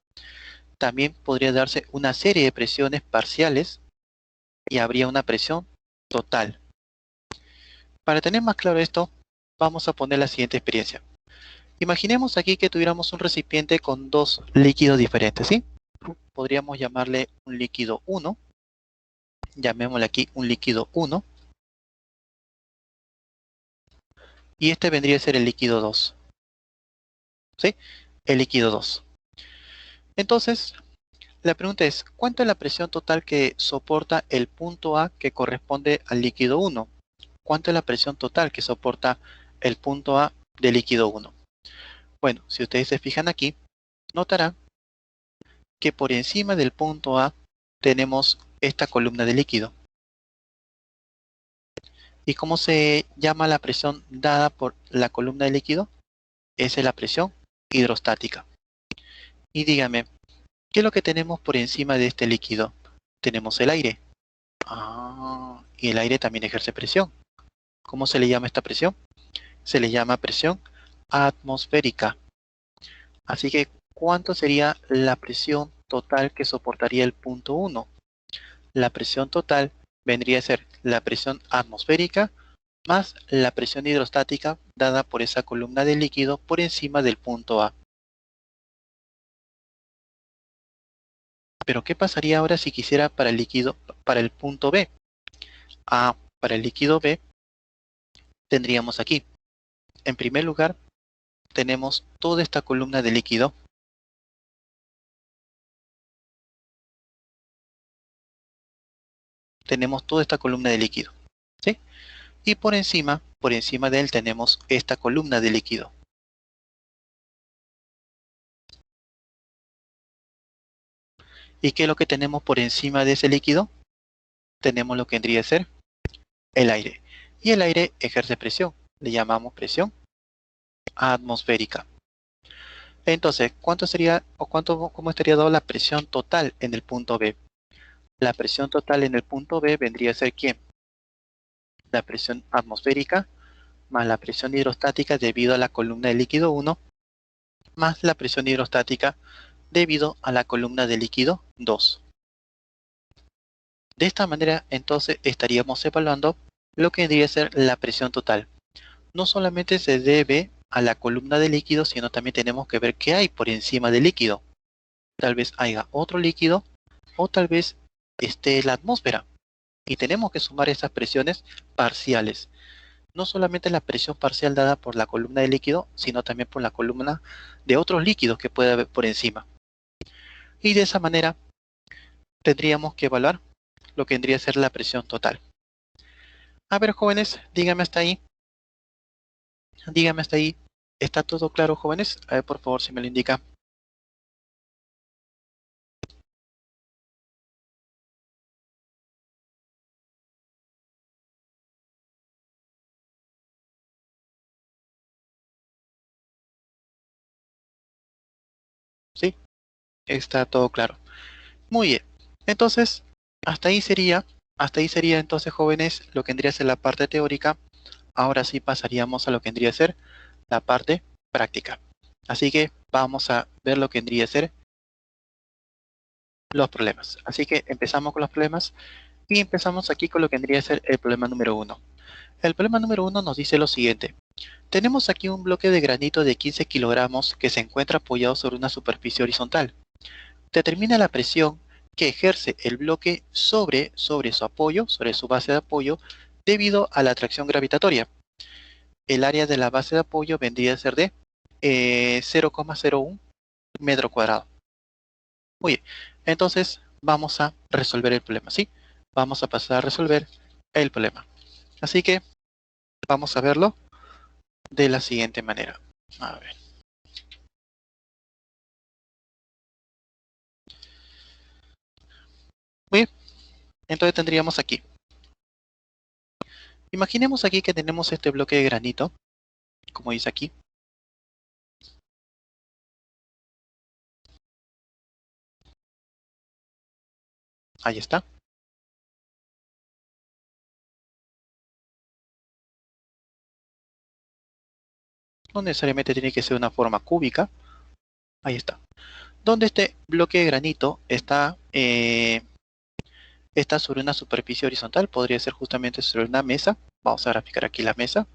también podría darse una serie de presiones parciales y habría una presión total. Para tener más claro esto, vamos a poner la siguiente experiencia. Imaginemos aquí que tuviéramos un recipiente con dos líquidos diferentes, ¿sí? Podríamos llamarle un líquido 1, llamémosle aquí un líquido 1, y este vendría a ser el líquido 2, ¿sí? El líquido 2. Entonces, la pregunta es, ¿cuánto es la presión total que soporta el punto A que corresponde al líquido 1? ¿Cuánto es la presión total que soporta el punto A del líquido 1? Bueno, si ustedes se fijan aquí, notarán que por encima del punto A tenemos esta columna de líquido. ¿Y cómo se llama la presión dada por la columna de líquido? Esa es la presión hidrostática. Y dígame, ¿qué es lo que tenemos por encima de este líquido? Tenemos el aire. Ah, y el aire también ejerce presión. ¿Cómo se le llama esta presión? Se le llama presión atmosférica. Así que, ¿cuánto sería la presión total que soportaría el punto 1? La presión total vendría a ser la presión atmosférica más la presión hidrostática dada por esa columna de líquido por encima del punto A. Pero ¿qué pasaría ahora si quisiera para el líquido, para el punto B? Para el líquido B tendríamos aquí, en primer lugar, tenemos toda esta columna de líquido. Tenemos toda esta columna de líquido, ¿sí? Y por encima de él tenemos esta columna de líquido. ¿Y qué es lo que tenemos por encima de ese líquido? Tenemos lo que vendría a ser el aire. Y el aire ejerce presión. Le llamamos presión atmosférica. Entonces, ¿cuánto sería o cómo estaría dado la presión total en el punto B? La presión total en el punto B vendría a ser ¿quién? La presión atmosférica más la presión hidrostática debido a la columna de líquido 1 más la presión hidrostática debido a la columna de líquido 2. De esta manera, entonces, estaríamos evaluando lo que vendría a ser la presión total. no solamente se debe a la columna de líquido, sino también tenemos que ver qué hay por encima del líquido. Tal vez haya otro líquido o tal vez esté la atmósfera. Y tenemos que sumar esas presiones parciales. No solamente la presión parcial dada por la columna de líquido, sino también por la columna de otros líquidos que puede haber por encima. Y de esa manera tendríamos que evaluar lo que vendría a ser la presión total. A ver, jóvenes, díganme hasta ahí. Díganme hasta ahí. ¿Está todo claro, jóvenes? A ver, por favor, si me lo indica. ¿Sí? Está todo claro. Muy bien. Entonces, hasta ahí sería, entonces, jóvenes, lo que vendría a ser la parte teórica. Ahora sí pasaríamos a lo que vendría a ser la parte práctica. Así que vamos a ver lo que vendría a ser los problemas. Así que empezamos con los problemas y empezamos aquí con lo que vendría a ser el problema número 1. El problema número 1 nos dice lo siguiente. Tenemos aquí un bloque de granito de 15 kilogramos que se encuentra apoyado sobre una superficie horizontal. Determina la presión que ejerce el bloque sobre su apoyo, sobre su base de apoyo, debido a la atracción gravitatoria. El área de la base de apoyo vendría a ser de 0,01 metro cuadrado. Muy bien, entonces vamos a resolver el problema, ¿sí? Vamos a pasar a resolver el problema. Así que vamos a verlo de la siguiente manera. A ver. Muy bien, entonces tendríamos aquí. Imaginemos aquí que tenemos este bloque de granito, como dice aquí. Ahí está. No necesariamente tiene que ser una forma cúbica. Ahí está. Donde este bloque de granito está sobre una superficie horizontal, podría ser justamente sobre una mesa. Vamos a graficar aquí la mesa.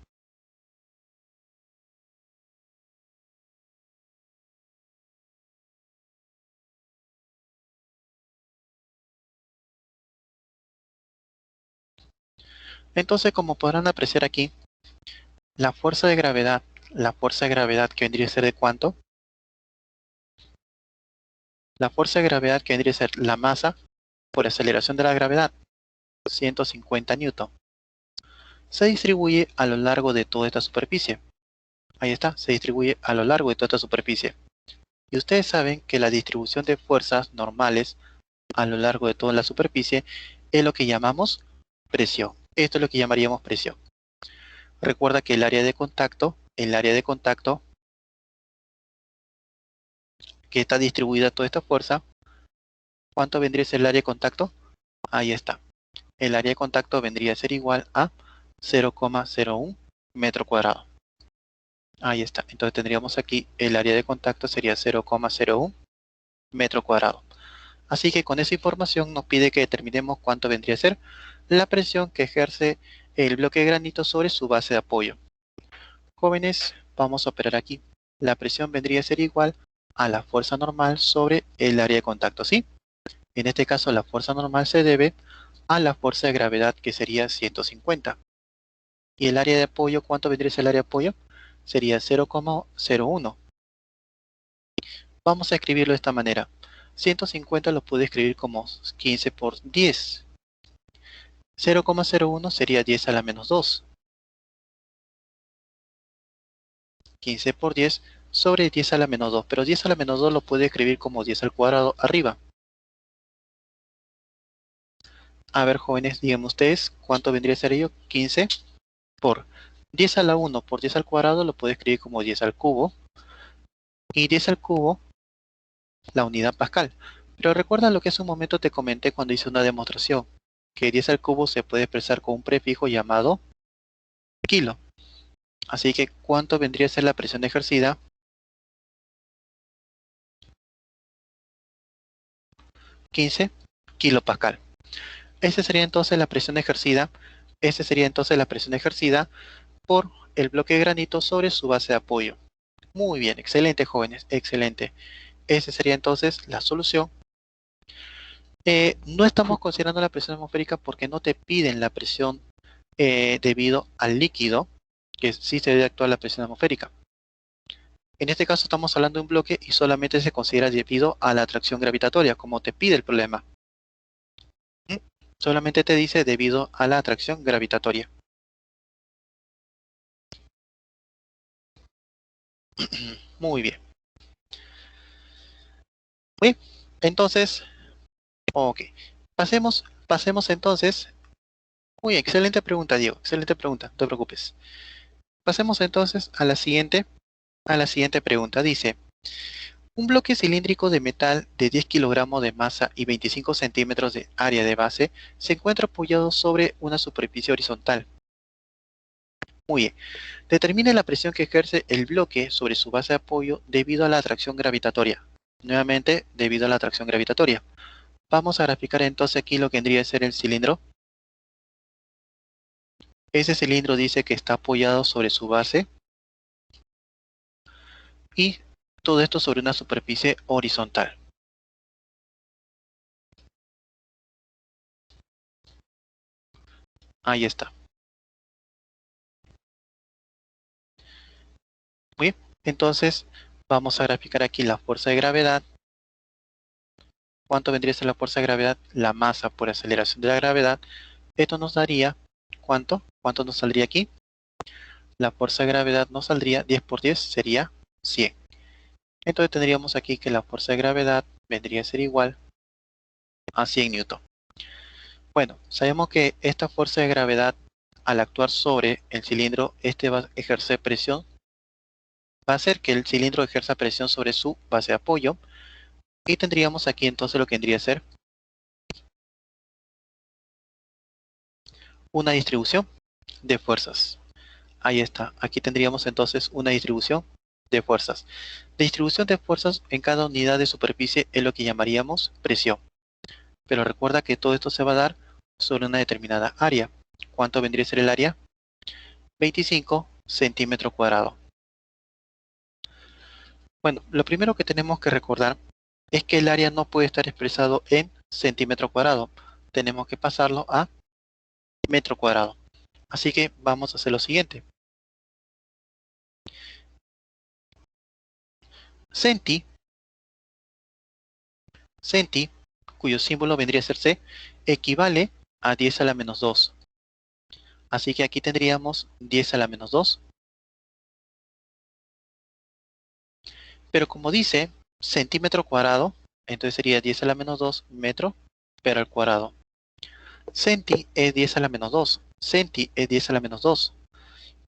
Entonces, como podrán apreciar aquí, la fuerza de gravedad, que vendría a ser de ¿cuánto? La fuerza de gravedad que vendría a ser la masa por aceleración de la gravedad, 150 newton. Se distribuye a lo largo de toda esta superficie. Ahí está, se distribuye a lo largo de toda esta superficie. Y ustedes saben que la distribución de fuerzas normales a lo largo de toda la superficie es lo que llamamos presión. Esto es lo que llamaríamos presión. Recuerda que el área de contacto que está distribuida toda esta fuerza, ¿cuánto vendría a ser el área de contacto? Ahí está. El área de contacto vendría a ser igual a 0,01 metro cuadrado. Ahí está. Entonces tendríamos aquí el área de contacto sería 0,01 metro cuadrado. Así que con esa información nos pide que determinemos cuánto vendría a ser la presión que ejerce el bloque de granito sobre su base de apoyo. Jóvenes, vamos a operar aquí. La presión vendría a ser igual a la fuerza normal sobre el área de contacto, ¿sí? En este caso la fuerza normal se debe a la fuerza de gravedad, que sería 150. Y el área de apoyo, ¿cuánto vendría a ser el área de apoyo? Sería 0,01. Vamos a escribirlo de esta manera. 150 lo pude escribir como 15 por 10. 0,01 sería 10 a la menos 2. 15 por 10 sobre 10 a la menos 2. Pero 10 a la menos 2 lo puede escribir como 10 al cuadrado arriba. A ver, jóvenes, díganme ustedes, ¿cuánto vendría a ser ello? 15 por 10 a la 1 por 10 al cuadrado lo puede escribir como 10 al cubo. Y 10 al cubo, la unidad pascal. Pero recuerda lo que hace un momento te comenté cuando hice una demostración, que 10 al cubo se puede expresar con un prefijo llamado kilo. Así que, ¿cuánto vendría a ser la presión ejercida? 15 kilopascal. Esa sería entonces la presión ejercida. Esa sería entonces la presión ejercida por el bloque de granito sobre su base de apoyo. Muy bien, excelente jóvenes, excelente. Esa sería entonces la solución. No estamos considerando la presión atmosférica porque no te piden la presión debido al líquido, que sí se debe actuar la presión atmosférica. En este caso estamos hablando de un bloque y solamente se considera debido a la atracción gravitatoria, como te pide el problema. ¿Mm? Solamente te dice debido a la atracción gravitatoria. Muy bien. Muy bien. Entonces, ok. Pasemos entonces. Muy excelente pregunta, Diego. Excelente pregunta, no te preocupes. Pasemos entonces a la siguiente pregunta. Dice, un bloque cilíndrico de metal de 10 kilogramos de masa y 25 centímetros de área de base se encuentra apoyado sobre una superficie horizontal. Muy bien. Determine la presión que ejerce el bloque sobre su base de apoyo debido a la atracción gravitatoria. Nuevamente, debido a la atracción gravitatoria. Vamos a graficar entonces aquí lo que vendría a ser el cilindro. Ese cilindro dice que está apoyado sobre su base y todo esto sobre una superficie horizontal. Ahí está. Muy bien. Entonces, vamos a graficar aquí la fuerza de gravedad. ¿Cuánto vendría a ser la fuerza de gravedad? La masa por aceleración de la gravedad. Esto nos daría, ¿cuánto? ¿Cuánto nos saldría aquí? La fuerza de gravedad nos saldría 10 por 10, sería 100. Entonces tendríamos aquí que la fuerza de gravedad vendría a ser igual a 100 newton. Bueno, sabemos que esta fuerza de gravedad, al actuar sobre el cilindro, este va a ejercer presión, va a hacer que el cilindro ejerza presión sobre su base de apoyo, y tendríamos aquí entonces lo que vendría a ser una distribución de fuerzas. Ahí está, aquí tendríamos entonces una distribución de fuerzas. Distribución de fuerzas en cada unidad de superficie es lo que llamaríamos presión. Pero recuerda que todo esto se va a dar sobre una determinada área. ¿Cuánto vendría a ser el área? 25 centímetros cuadrados. Bueno, lo primero que tenemos que recordar es que el área no puede estar expresado en centímetro cuadrado. Tenemos que pasarlo a metro cuadrado. Así que vamos a hacer lo siguiente. Centi, cuyo símbolo vendría a ser C, equivale a 10 a la menos 2. Así que aquí tendríamos 10 a la menos 2. Pero como dice centímetro cuadrado, entonces sería 10 a la menos 2 metro, pero al cuadrado. Centi es 10 a la menos 2. Centi es 10 a la menos 2.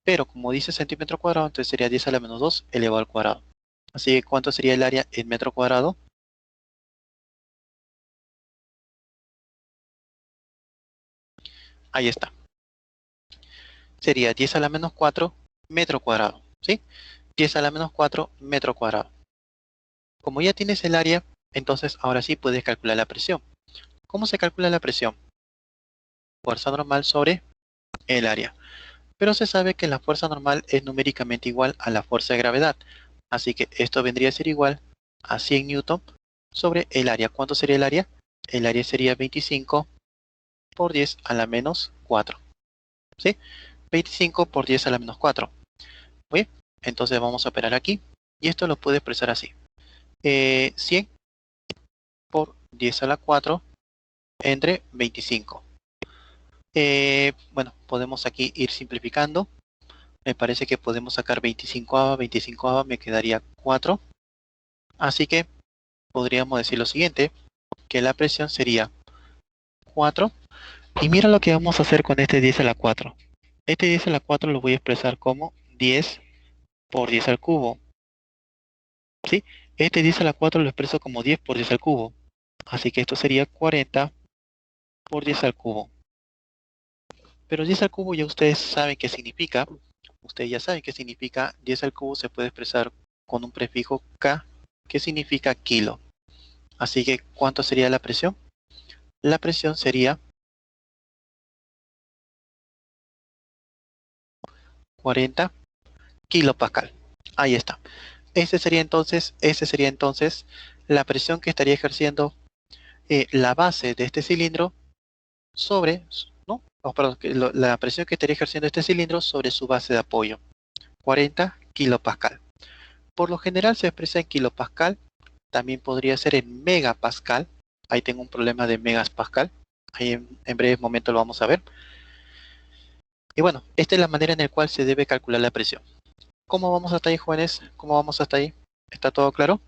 Pero como dice centímetro cuadrado, entonces sería 10 a la menos 2 elevado al cuadrado. Así que ¿cuánto sería el área en metro cuadrado? Ahí está. Sería 10 a la menos 4 metro cuadrado. ¿Sí? 10 a la menos 4 metro cuadrado. Como ya tienes el área, entonces ahora sí puedes calcular la presión. ¿Cómo se calcula la presión? Fuerza normal sobre el área. Pero se sabe que la fuerza normal es numéricamente igual a la fuerza de gravedad. Así que esto vendría a ser igual a 100 newton sobre el área. ¿Cuánto sería el área? El área sería 25 por 10 a la menos 4. ¿Sí? 25 por 10 a la menos 4. Muy bien. Entonces vamos a operar aquí. Y esto lo puedo expresar así. 100 por 10 a la 4 entre 25. Bueno, podemos aquí ir simplificando. Me parece que podemos sacar 25ava, 25ava me quedaría 4. Así que podríamos decir lo siguiente, que la presión sería 4. Y mira lo que vamos a hacer con este 10 a la 4. Este 10 a la 4 lo voy a expresar como 10 por 10 al cubo. ¿Sí? Este 10 a la 4 lo expreso como 10 por 10 al cubo. Así que esto sería 40 por 10 al cubo. Pero 10 al cubo ya ustedes saben qué significa. Ustedes ya saben qué significa 10 al cubo, se puede expresar con un prefijo K, que significa kilo. Así que, ¿cuánto sería la presión? La presión sería 40 kilopascal. Ahí está. Ese sería entonces la presión que estaría ejerciendo la base de este cilindro sobre, ¿no? Oh, perdón, la presión que estaría ejerciendo este cilindro sobre su base de apoyo. 40 kilopascal. Por lo general se expresa en kilopascal, también podría ser en megapascal. Ahí tengo un problema de megas pascal. Ahí en breves momentos lo vamos a ver. Y bueno, esta es la manera en la cual se debe calcular la presión. ¿Cómo vamos hasta ahí, jóvenes? ¿Cómo vamos hasta ahí? ¿Está todo claro?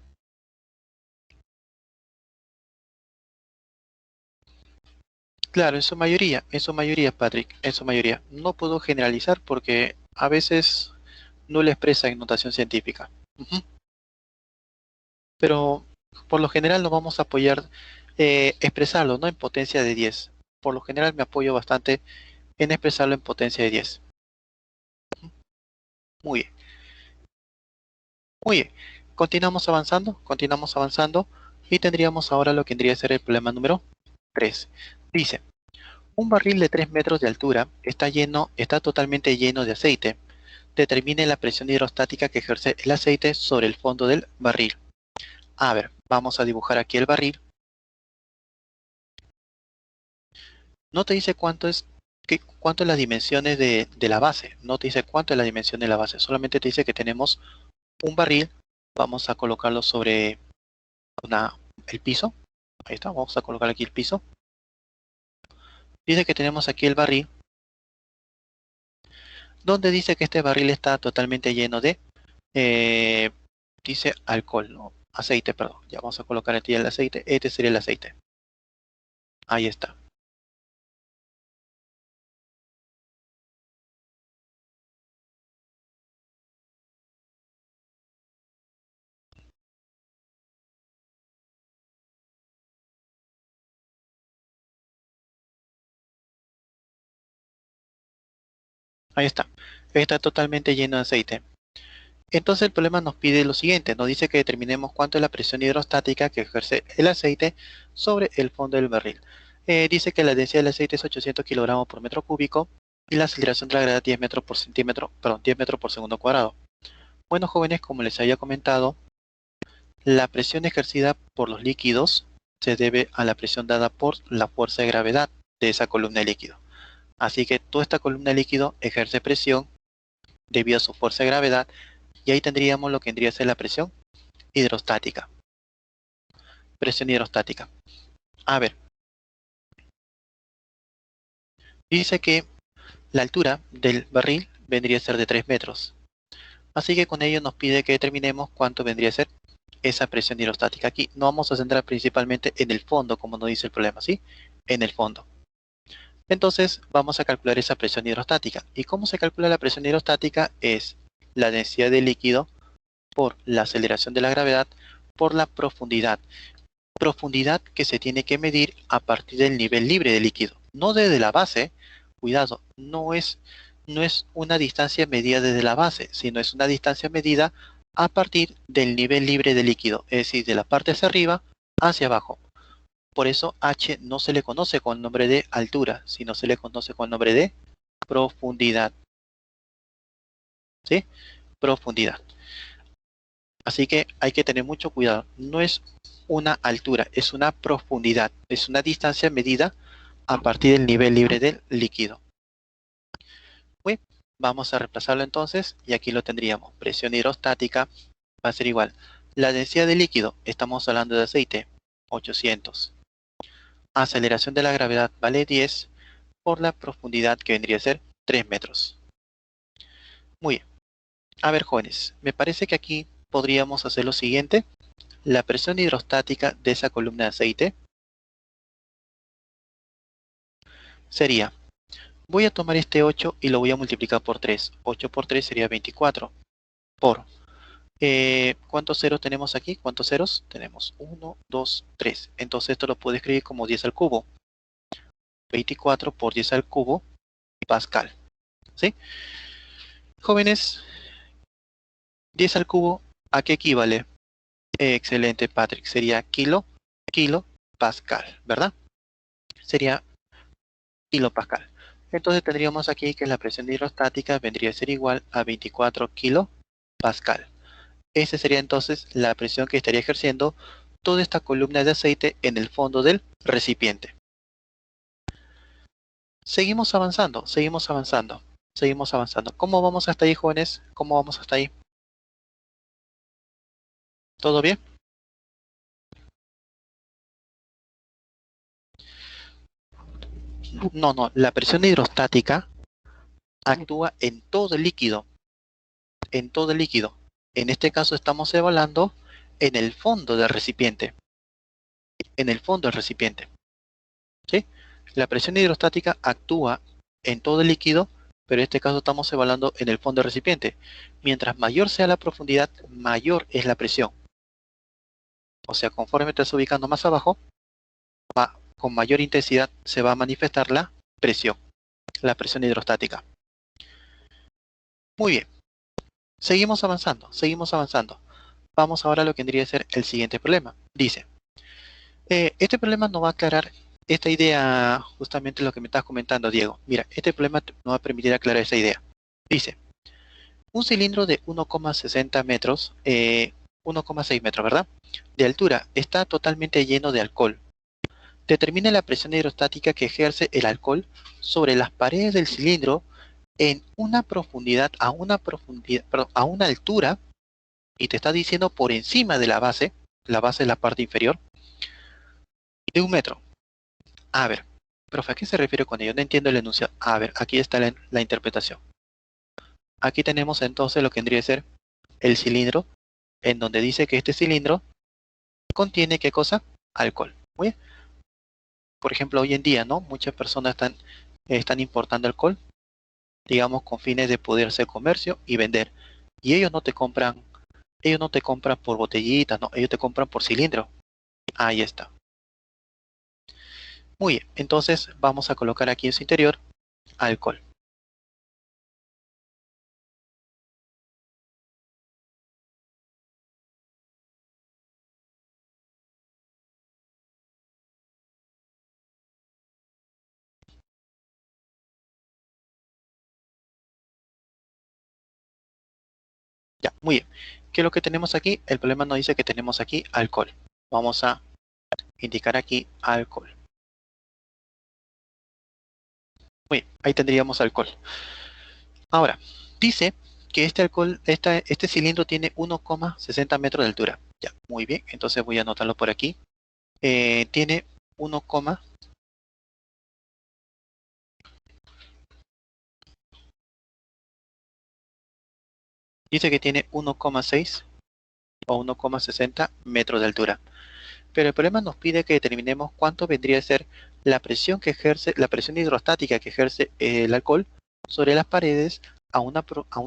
Claro, en su mayoría, Patrick, en su mayoría. No puedo generalizar porque a veces no le expresa en notación científica. Ujú. Pero por lo general nos vamos a apoyar, expresarlo, ¿no? En potencia de 10. Por lo general me apoyo bastante en expresarlo en potencia de 10. Muy bien, muy bien. Continuamos avanzando y tendríamos ahora lo que tendría que ser el problema número 3. Dice, un barril de 3 metros de altura está totalmente lleno de aceite. Determine la presión hidrostática que ejerce el aceite sobre el fondo del barril. A ver, vamos a dibujar aquí el barril. No te dice cuánto es las dimensiones de la base. No te dice cuánto es la dimensión de la base. Solamente te dice que tenemos un barril. Vamos a colocarlo sobre el piso. Ahí está, vamos a colocar aquí el piso. Dice que tenemos aquí el barril, donde dice que este barril está totalmente lleno de, eh, dice alcohol, ¿no? Aceite, perdón. Ya vamos a colocar aquí el aceite. Este sería el aceite. Ahí está. Ahí está. Está totalmente lleno de aceite. Entonces el problema nos pide lo siguiente. Nos dice que determinemos cuánto es la presión hidrostática que ejerce el aceite sobre el fondo del barril. Dice que la densidad del aceite es 800 kilogramos por metro cúbico y la aceleración de la gravedad 10 metros por centímetro, perdón, 10 metros por segundo cuadrado. Bueno, jóvenes, como les había comentado, la presión ejercida por los líquidos se debe a la presión dada por la fuerza de gravedad de esa columna de líquido. Así que toda esta columna de líquido ejerce presión debido a su fuerza de gravedad y ahí tendríamos lo que vendría a ser la presión hidrostática. Presión hidrostática. A ver, dice que la altura del barril vendría a ser de 3 metros. Así que con ello nos pide que determinemos cuánto vendría a ser esa presión hidrostática. Aquí nos vamos a centrar principalmente en el fondo, como nos dice el problema, ¿sí? En el fondo. Entonces vamos a calcular esa presión hidrostática. ¿Y cómo se calcula la presión hidrostática? Es la densidad del líquido por la aceleración de la gravedad por la profundidad. Profundidad que se tiene que medir a partir del nivel libre de líquido. No desde la base, cuidado, no es una distancia medida desde la base, sino es una distancia medida a partir del nivel libre de líquido, es decir, de la parte hacia arriba hacia abajo. Por eso H no se le conoce con el nombre de altura, sino se le conoce con el nombre de profundidad. ¿Sí? Profundidad. Así que hay que tener mucho cuidado. No es una altura, es una profundidad. Es una distancia medida a partir del nivel libre del líquido. Muy, vamos a reemplazarlo entonces y aquí lo tendríamos. Presión hidrostática va a ser igual. La densidad del líquido, estamos hablando de aceite, 800. Aceleración de la gravedad vale 10 por la profundidad que vendría a ser 3 metros. Muy bien. A ver, jóvenes, me parece que aquí podríamos hacer lo siguiente. La presión hidrostática de esa columna de aceite sería, voy a tomar este 8 y lo voy a multiplicar por 3. 8 por 3 sería 24. Por, ¿cuántos ceros tenemos aquí? ¿Cuántos ceros? Tenemos 1, 2, 3. Entonces esto lo puedo escribir como 10 al cubo. 24 por 10 al cubo pascal. ¿Sí? Jóvenes, 10 al cubo, ¿a qué equivale? Excelente, Patrick. Sería kilo pascal, ¿verdad? Sería kilopascal. Entonces tendríamos aquí que la presión hidrostática vendría a ser igual a 24 kilopascal. Esa sería entonces la presión que estaría ejerciendo toda esta columna de aceite en el fondo del recipiente. Seguimos avanzando, seguimos avanzando, seguimos avanzando. ¿Cómo vamos hasta ahí, jóvenes? ¿Cómo vamos hasta ahí? ¿Todo bien? No, la presión hidrostática actúa en todo el líquido, en todo el líquido. En este caso estamos evaluando en el fondo del recipiente, en el fondo del recipiente, ¿sí? La presión hidrostática actúa en todo el líquido, pero en este caso estamos evaluando en el fondo del recipiente. Mientras mayor sea la profundidad, mayor es la presión. O sea, conforme te estás ubicando más abajo, con mayor intensidad se va a manifestar la presión hidrostática. Muy bien, seguimos avanzando, seguimos avanzando. Vamos ahora a lo que tendría que ser el siguiente problema. Dice, este problema nos va a aclarar esta idea, justamente lo que me estás comentando, Diego. Mira, este problema nos va a permitir aclarar esa idea. Dice, un cilindro de 1,60 metros, 1,6 metros, ¿verdad? De altura, está totalmente lleno de alcohol. Determina la presión hidrostática que ejerce el alcohol sobre las paredes del cilindro en una profundidad, perdón, a una altura, y te está diciendo por encima de la base es la parte inferior, de 1 metro. A ver, profe, ¿a qué se refiere con ello? No entiendo el enunciado. A ver, aquí está la interpretación. Aquí tenemos entonces lo que tendría que ser el cilindro, en donde dice que este cilindro contiene, ¿qué cosa? Alcohol. Muy bien. Por ejemplo, hoy en día, ¿no? Muchas personas están importando alcohol, digamos, con fines de poder hacer comercio y vender. Y ellos no te compran por botellitas, no, ellos te compran por cilindro. Ahí está. Muy bien, entonces vamos a colocar aquí en su interior alcohol. Ya, muy bien. ¿Qué es lo que tenemos aquí? El problema nos dice que tenemos aquí alcohol. Vamos a indicar aquí alcohol. Muy bien, ahí tendríamos alcohol. Ahora, dice que este cilindro tiene 1,60 metros de altura. Ya, muy bien, entonces voy a anotarlo por aquí. Tiene 1, dice que tiene 1,6 o 1,60 metros de altura. Pero el problema nos pide que determinemos cuánto vendría a ser la presión la presión hidrostática que ejerce el alcohol sobre las paredes a una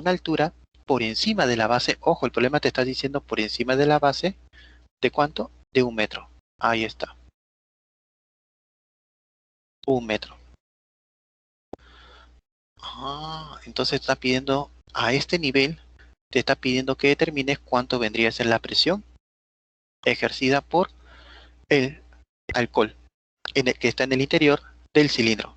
altura por encima de la base. Ojo, el problema te está diciendo por encima de la base, ¿de cuánto? De 1 metro. Ahí está. 1 metro. Entonces está pidiendo a este nivel, te está pidiendo que determines cuánto vendría a ser la presión ejercida por el alcohol que está en el interior del cilindro.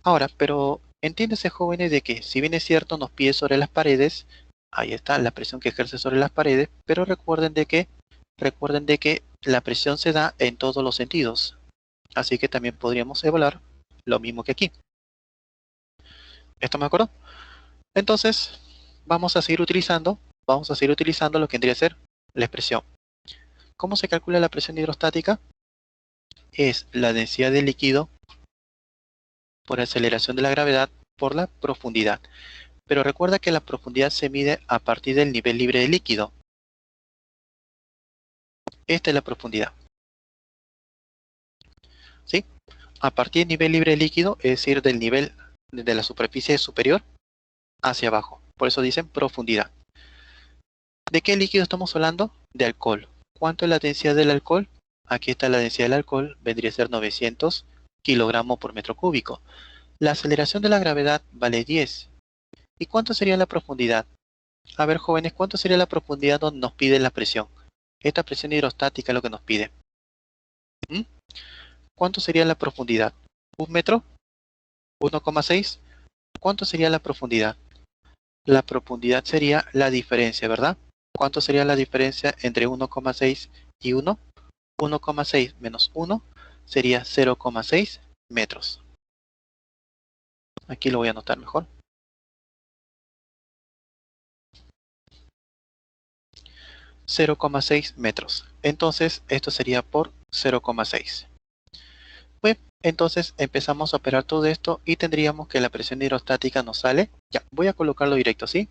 Ahora, pero entiéndese, jóvenes, de que si bien es cierto nos pide sobre las paredes, ahí está la presión que ejerce sobre las paredes, pero recuerden de que la presión se da en todos los sentidos. Así que también podríamos evaluar lo mismo que aquí. ¿Esto me acuerdo? Entonces, vamos a seguir utilizando lo que tendría que ser la expresión. ¿Cómo se calcula la presión hidrostática? Es la densidad del líquido por aceleración de la gravedad por la profundidad. Pero recuerda que la profundidad se mide a partir del nivel libre de líquido. Esta es la profundidad. ¿Sí? A partir del nivel libre de líquido, es decir, del nivel de la superficie superior hacia abajo. Por eso dicen profundidad. ¿De qué líquido estamos hablando? De alcohol. ¿Cuánto es la densidad del alcohol? Aquí está la densidad del alcohol, vendría a ser 900 kilogramos por metro cúbico. La aceleración de la gravedad vale 10. ¿Y cuánto sería la profundidad? A ver, jóvenes, ¿cuánto sería la profundidad donde nos pide la presión? Esta presión hidrostática es lo que nos pide. ¿Mm? ¿Cuánto sería la profundidad? ¿1 metro? 1,6. ¿Cuánto sería la profundidad? La profundidad sería la diferencia, ¿verdad? ¿Cuánto sería la diferencia entre 1,6 y 1? 1,6 menos 1 sería 0,6 metros. Aquí lo voy a anotar mejor. 0,6 metros. Entonces, esto sería por 0,6. Pues, entonces empezamos a operar todo esto y tendríamos que la presión hidrostática nos sale. Ya, voy a colocarlo directo, ¿sí?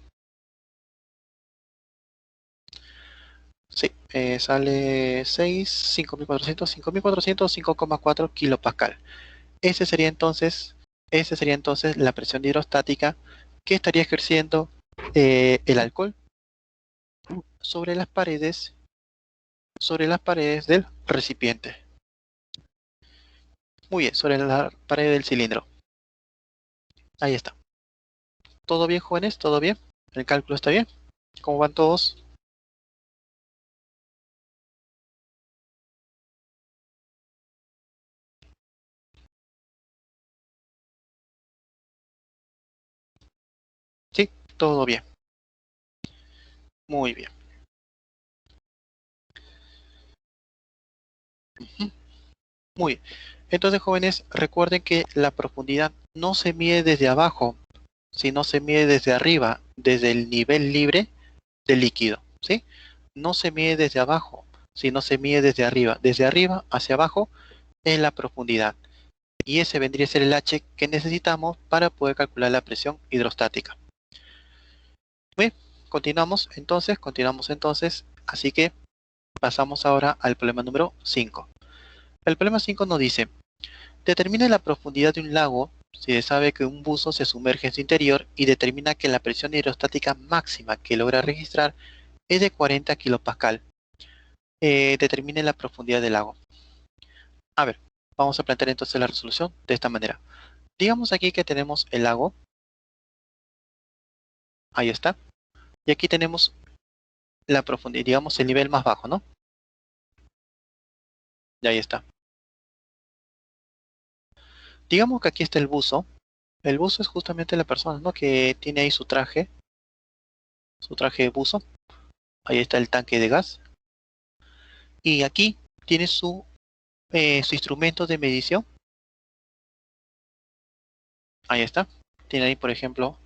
Sí, sale 6, 5400, 5400, 5,4 kilopascal. Ese sería entonces, ese sería entonces la presión hidrostática que estaría ejerciendo el alcohol sobre las paredes del recipiente. Muy bien, sobre la pared del cilindro. Ahí está. ¿Todo bien, jóvenes? ¿Todo bien? ¿El cálculo está bien? ¿Cómo van todos? Sí, todo bien. Muy bien. Ujú. Muy bien. Entonces, jóvenes, recuerden que la profundidad no se mide desde abajo, sino se mide desde arriba, desde el nivel libre del líquido, ¿sí? No se mide desde abajo, sino se mide desde arriba. Desde arriba hacia abajo es la profundidad. Y ese vendría a ser el H que necesitamos para poder calcular la presión hidrostática. Bien, continuamos entonces. Así que pasamos ahora al problema número 5. El problema 5 nos dice, determina la profundidad de un lago si se sabe que un buzo se sumerge en su interior y determina que la presión hidrostática máxima que logra registrar es de 40 kilopascal. Determine la profundidad del lago. A ver, vamos a plantear entonces la resolución de esta manera. Digamos aquí que tenemos el lago. Ahí está. Y aquí tenemos la profundidad, digamos el nivel más bajo, ¿no? Y ahí está. Digamos que aquí está el buzo. El buzo es justamente la persona, ¿no? Que tiene ahí su traje de buzo. Ahí está el tanque de gas. Y aquí tiene su instrumento de medición. Ahí está. Tiene ahí, por ejemplo,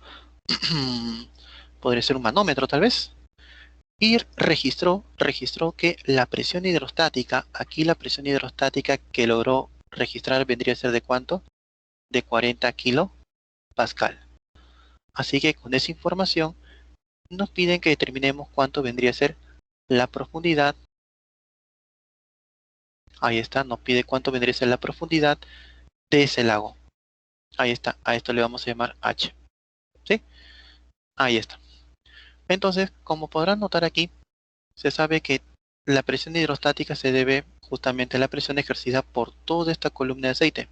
podría ser un manómetro tal vez. Y registró que la presión hidrostática, aquí la presión hidrostática que logró registrar vendría a ser de ¿cuánto? De 40 kilopascal. Así que con esa información nos piden que determinemos cuánto vendría a ser la profundidad. Ahí está, nos pide cuánto vendría a ser la profundidad de ese lago. Ahí está, a esto le vamos a llamar H. ¿Sí? Ahí está. Entonces, como podrán notar aquí, se sabe que la presión hidrostática se debe justamente a la presión ejercida por toda esta columna de aceite.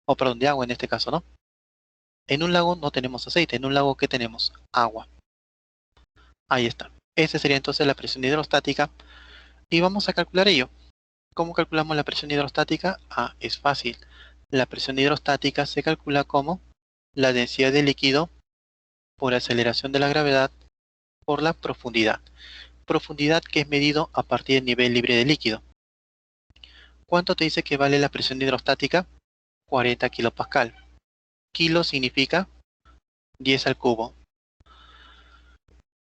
O perdón, de agua en este caso, ¿no? En un lago no tenemos aceite, en un lago ¿qué tenemos? Agua. Ahí está. Esa sería entonces la presión hidrostática. Y vamos a calcular ello. ¿Cómo calculamos la presión hidrostática? Ah, es fácil. La presión hidrostática se calcula como la densidad de líquido por aceleración de la gravedad por la profundidad. Profundidad que es medido a partir del nivel libre de líquido. ¿Cuánto te dice que vale la presión hidrostática? 40 kilopascal. Kilo significa 10 al cubo.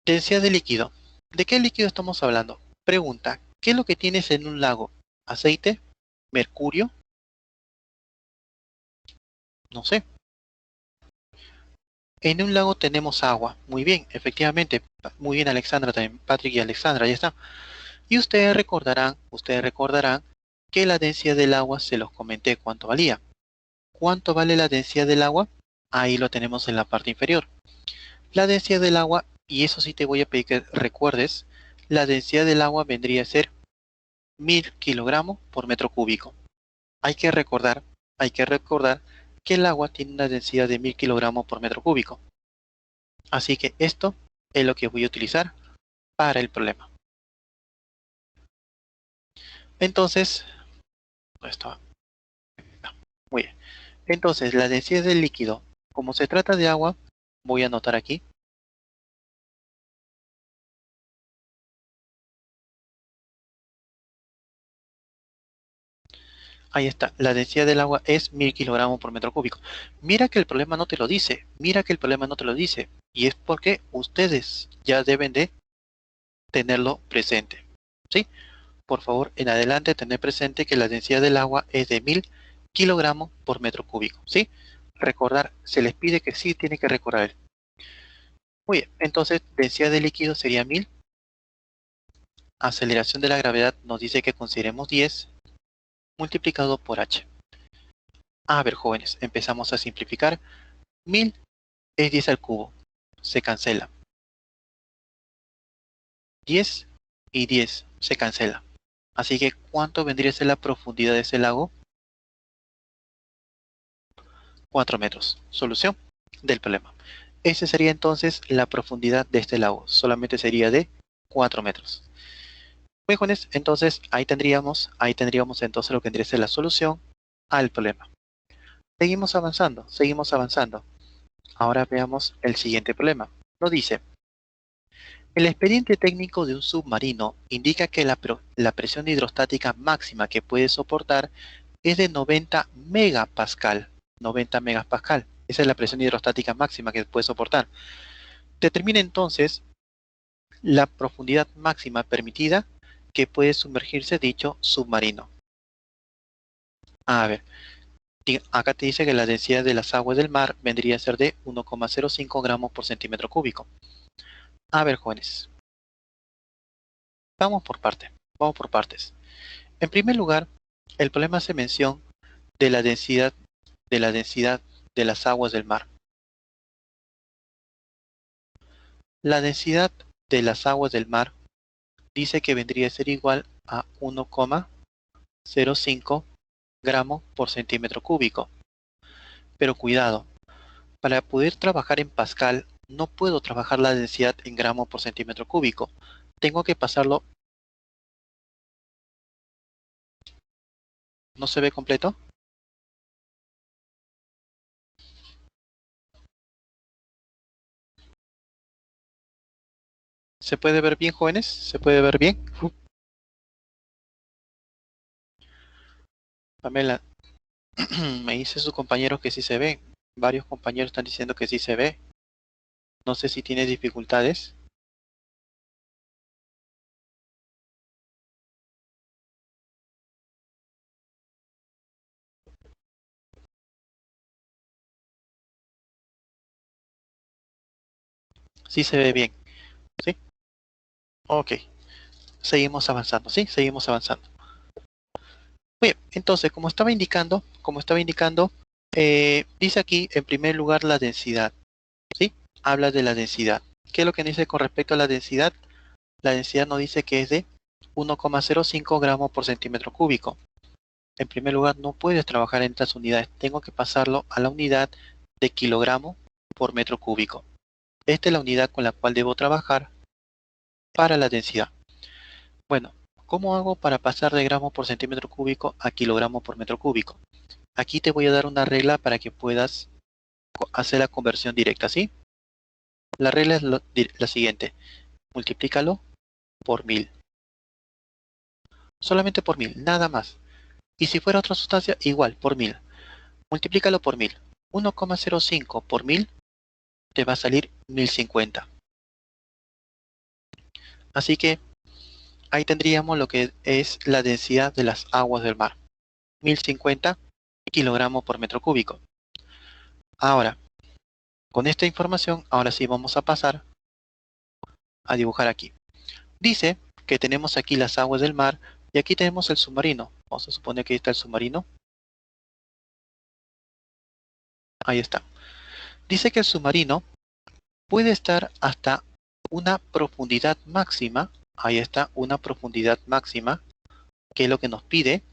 Densidad de líquido. ¿De qué líquido estamos hablando? Pregunta, ¿qué es lo que tienes en un lago? ¿Aceite? ¿Mercurio? No sé. En un lago tenemos agua. Muy bien, efectivamente. Muy bien, Alexandra también. Patrick y Alexandra, ya está. Y ustedes recordarán que la densidad del agua se los comenté cuánto valía. ¿Cuánto vale la densidad del agua? Ahí lo tenemos en la parte inferior. La densidad del agua, y eso sí te voy a pedir que recuerdes, la densidad del agua vendría a ser 1000 kilogramos por metro cúbico. Hay que recordar, hay que recordar que el agua tiene una densidad de 1000 kilogramos por metro cúbico. Así que esto es lo que voy a utilizar para el problema. Entonces, esto, muy bien. Entonces, la densidad del líquido Como se trata de agua, voy a anotar aquí. Ahí está, la densidad del agua es 1000 kilogramos por metro cúbico. Mira que el problema no te lo dice, mira que el problema no te lo dice. Y es porque ustedes ya deben de tenerlo presente. ¿Sí? Por favor, en adelante tener presente que la densidad del agua es de 1000 kilogramos por metro cúbico. ¿Sí? Recordar, se les pide que sí tiene que recordar. Muy bien, entonces densidad de líquido sería 1000. Aceleración de la gravedad nos dice que consideremos 10 multiplicado por h. A ver, jóvenes, empezamos a simplificar. 1000 es 10 al cubo. Se cancela. 10 y 10 se cancela. Así que, ¿cuánto vendría a ser la profundidad de ese lago? 4 metros. Solución del problema. Esa sería entonces la profundidad de este lago. Solamente sería de 4 metros. Muy jóvenes, entonces ahí tendríamos entonces lo que vendría a ser la solución al problema. Seguimos avanzando, seguimos avanzando. Ahora veamos el siguiente problema. Nos dice, el expediente técnico de un submarino indica que la presión hidrostática máxima que puede soportar es de 90 megapascal. 90 megapascal. Esa es la presión hidrostática máxima que puede soportar. Determina entonces la profundidad máxima permitida que puede sumergirse dicho submarino. A ver, acá te dice que la densidad de las aguas del mar vendría a ser de 1,05 gramos por centímetro cúbico. A ver, jóvenes, vamos por partes. Vamos por partes. En primer lugar, el problema hace mención de la densidad de las aguas del mar. La densidad de las aguas del mar dice que vendría a ser igual a 1,05 gramos por centímetro cúbico. Pero cuidado, para poder trabajar en pascal no puedo trabajar la densidad en gramos por centímetro cúbico. Tengo que pasarlo. ¿No se ve completo? ¿Se puede ver bien, jóvenes? ¿Se puede ver bien? Pamela, me dice su compañero que sí se ve. Varios compañeros están diciendo que sí se ve. No sé si tiene dificultades. Sí se ve bien. ¿Sí? Ok. Seguimos avanzando. ¿Sí? Seguimos avanzando. Bien, entonces, como estaba indicando, dice aquí en primer lugar la densidad. ¿Sí? Habla de la densidad. ¿Qué es lo que dice con respecto a la densidad? La densidad nos dice que es de 1,05 gramos por centímetro cúbico. En primer lugar, no puedes trabajar en estas unidades. Tengo que pasarlo a la unidad de kilogramo por metro cúbico. Esta es la unidad con la cual debo trabajar para la densidad. Bueno, ¿cómo hago para pasar de gramo por centímetro cúbico a kilogramo por metro cúbico? Aquí te voy a dar una regla para que puedas hacer la conversión directa, ¿sí? La regla es la siguiente. Multiplícalo por 1000. Solamente por 1000, nada más. Y si fuera otra sustancia, igual, por 1000. Multiplícalo por 1000. 1,05 por 1000 te va a salir 1050. Así que ahí tendríamos lo que es la densidad de las aguas del mar. 1050 kilogramos por metro cúbico. Ahora, con esta información, ahora sí vamos a pasar a dibujar aquí. Dice que tenemos aquí las aguas del mar y aquí tenemos el submarino. Vamos a suponer que ahí está el submarino. Ahí está. Dice que el submarino puede estar hasta una profundidad máxima. Ahí está, una profundidad máxima, que es lo que nos pide.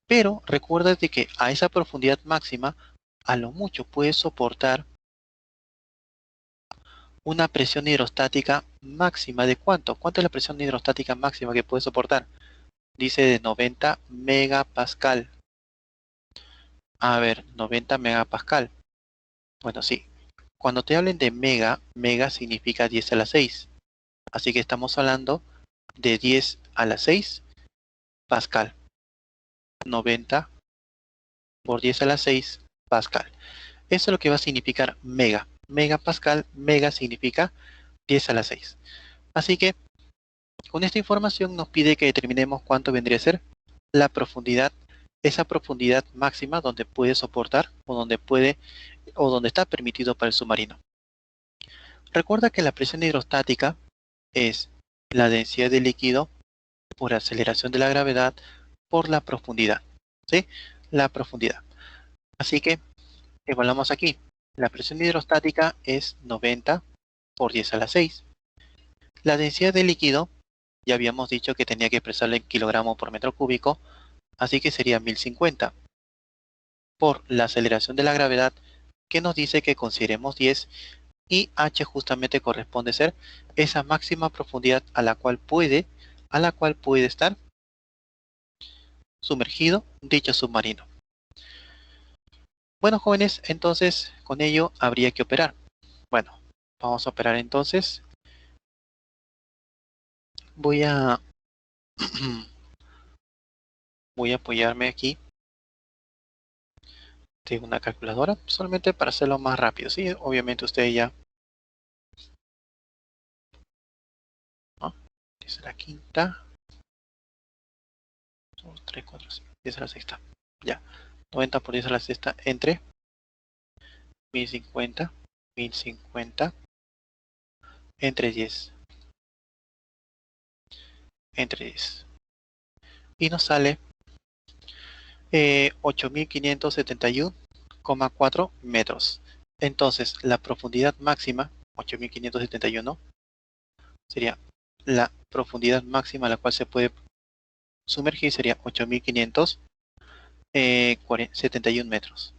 Pero recuerda de que a esa profundidad máxima, a lo mucho puede soportar una presión hidrostática máxima de ¿cuánto? ¿Cuánto es la presión hidrostática máxima que puede soportar? Dice de 90 megapascal. A ver, 90 megapascal. Bueno, sí. Cuando te hablen de mega, mega significa 10 a la 6. Así que estamos hablando de 10 a la 6 pascal. 90 por 10 a la 6 pascal. Eso es lo que va a significar mega. Megapascal, mega significa 10 a la 6. Así que con esta información nos pide que determinemos cuánto vendría a ser la profundidad, esa profundidad máxima donde puede soportar o donde está permitido para el submarino. Recuerda que la presión hidrostática es la densidad del líquido por aceleración de la gravedad por la profundidad, ¿sí? La profundidad. Así que evaluamos aquí. La presión hidrostática es 90 por 10 a la 6. La densidad del líquido, ya habíamos dicho que tenía que expresarla en kilogramos por metro cúbico, así que sería 1050 por la aceleración de la gravedad, que nos dice que consideremos 10, y h justamente corresponde ser esa máxima profundidad a la cual puede estar sumergido dicho submarino. Bueno, jóvenes, entonces con ello habría que operar. Bueno, vamos a operar entonces. Voy a voy a apoyarme aquí de una calculadora, solamente para hacerlo más rápido, ¿sí? Obviamente ustedes ya, ¿no? 10 a la quinta, 2, 3, 4, 5, 10 a la sexta, ya. 90 por 10 a la sexta entre 1050, 1050 entre 10, entre 10. Y nos sale 8571,4 metros. Entonces, la profundidad máxima, 8571, sería la profundidad máxima a la cual se puede sumergir, sería 8571 metros.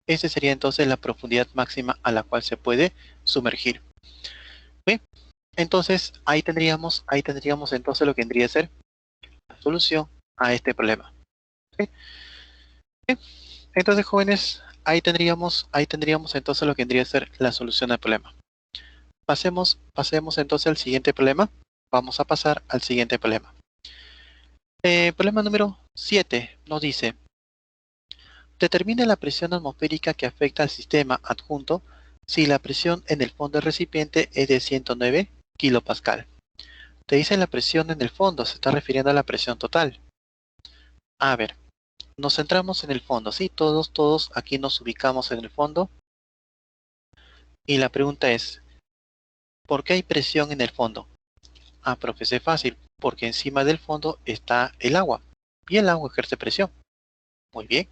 Esa sería entonces la profundidad máxima a la cual se puede sumergir. Bien, entonces ahí tendríamos entonces lo que vendría a ser la solución a este problema. ¿Sí? Bien, entonces jóvenes, ahí tendríamos entonces lo que vendría a ser la solución al problema. Pasemos entonces al siguiente problema. Vamos a pasar al siguiente problema. Problema número 7 nos dice: determine la presión atmosférica que afecta al sistema adjunto si la presión en el fondo del recipiente es de 109 kilopascal. Te dice la presión en el fondo, se está refiriendo a la presión total. A ver, nos centramos en el fondo, ¿sí? Todos aquí nos ubicamos en el fondo. Y la pregunta es, ¿por qué hay presión en el fondo? Ah, profe, es fácil, porque encima del fondo está el agua, y el agua ejerce presión. Muy bien.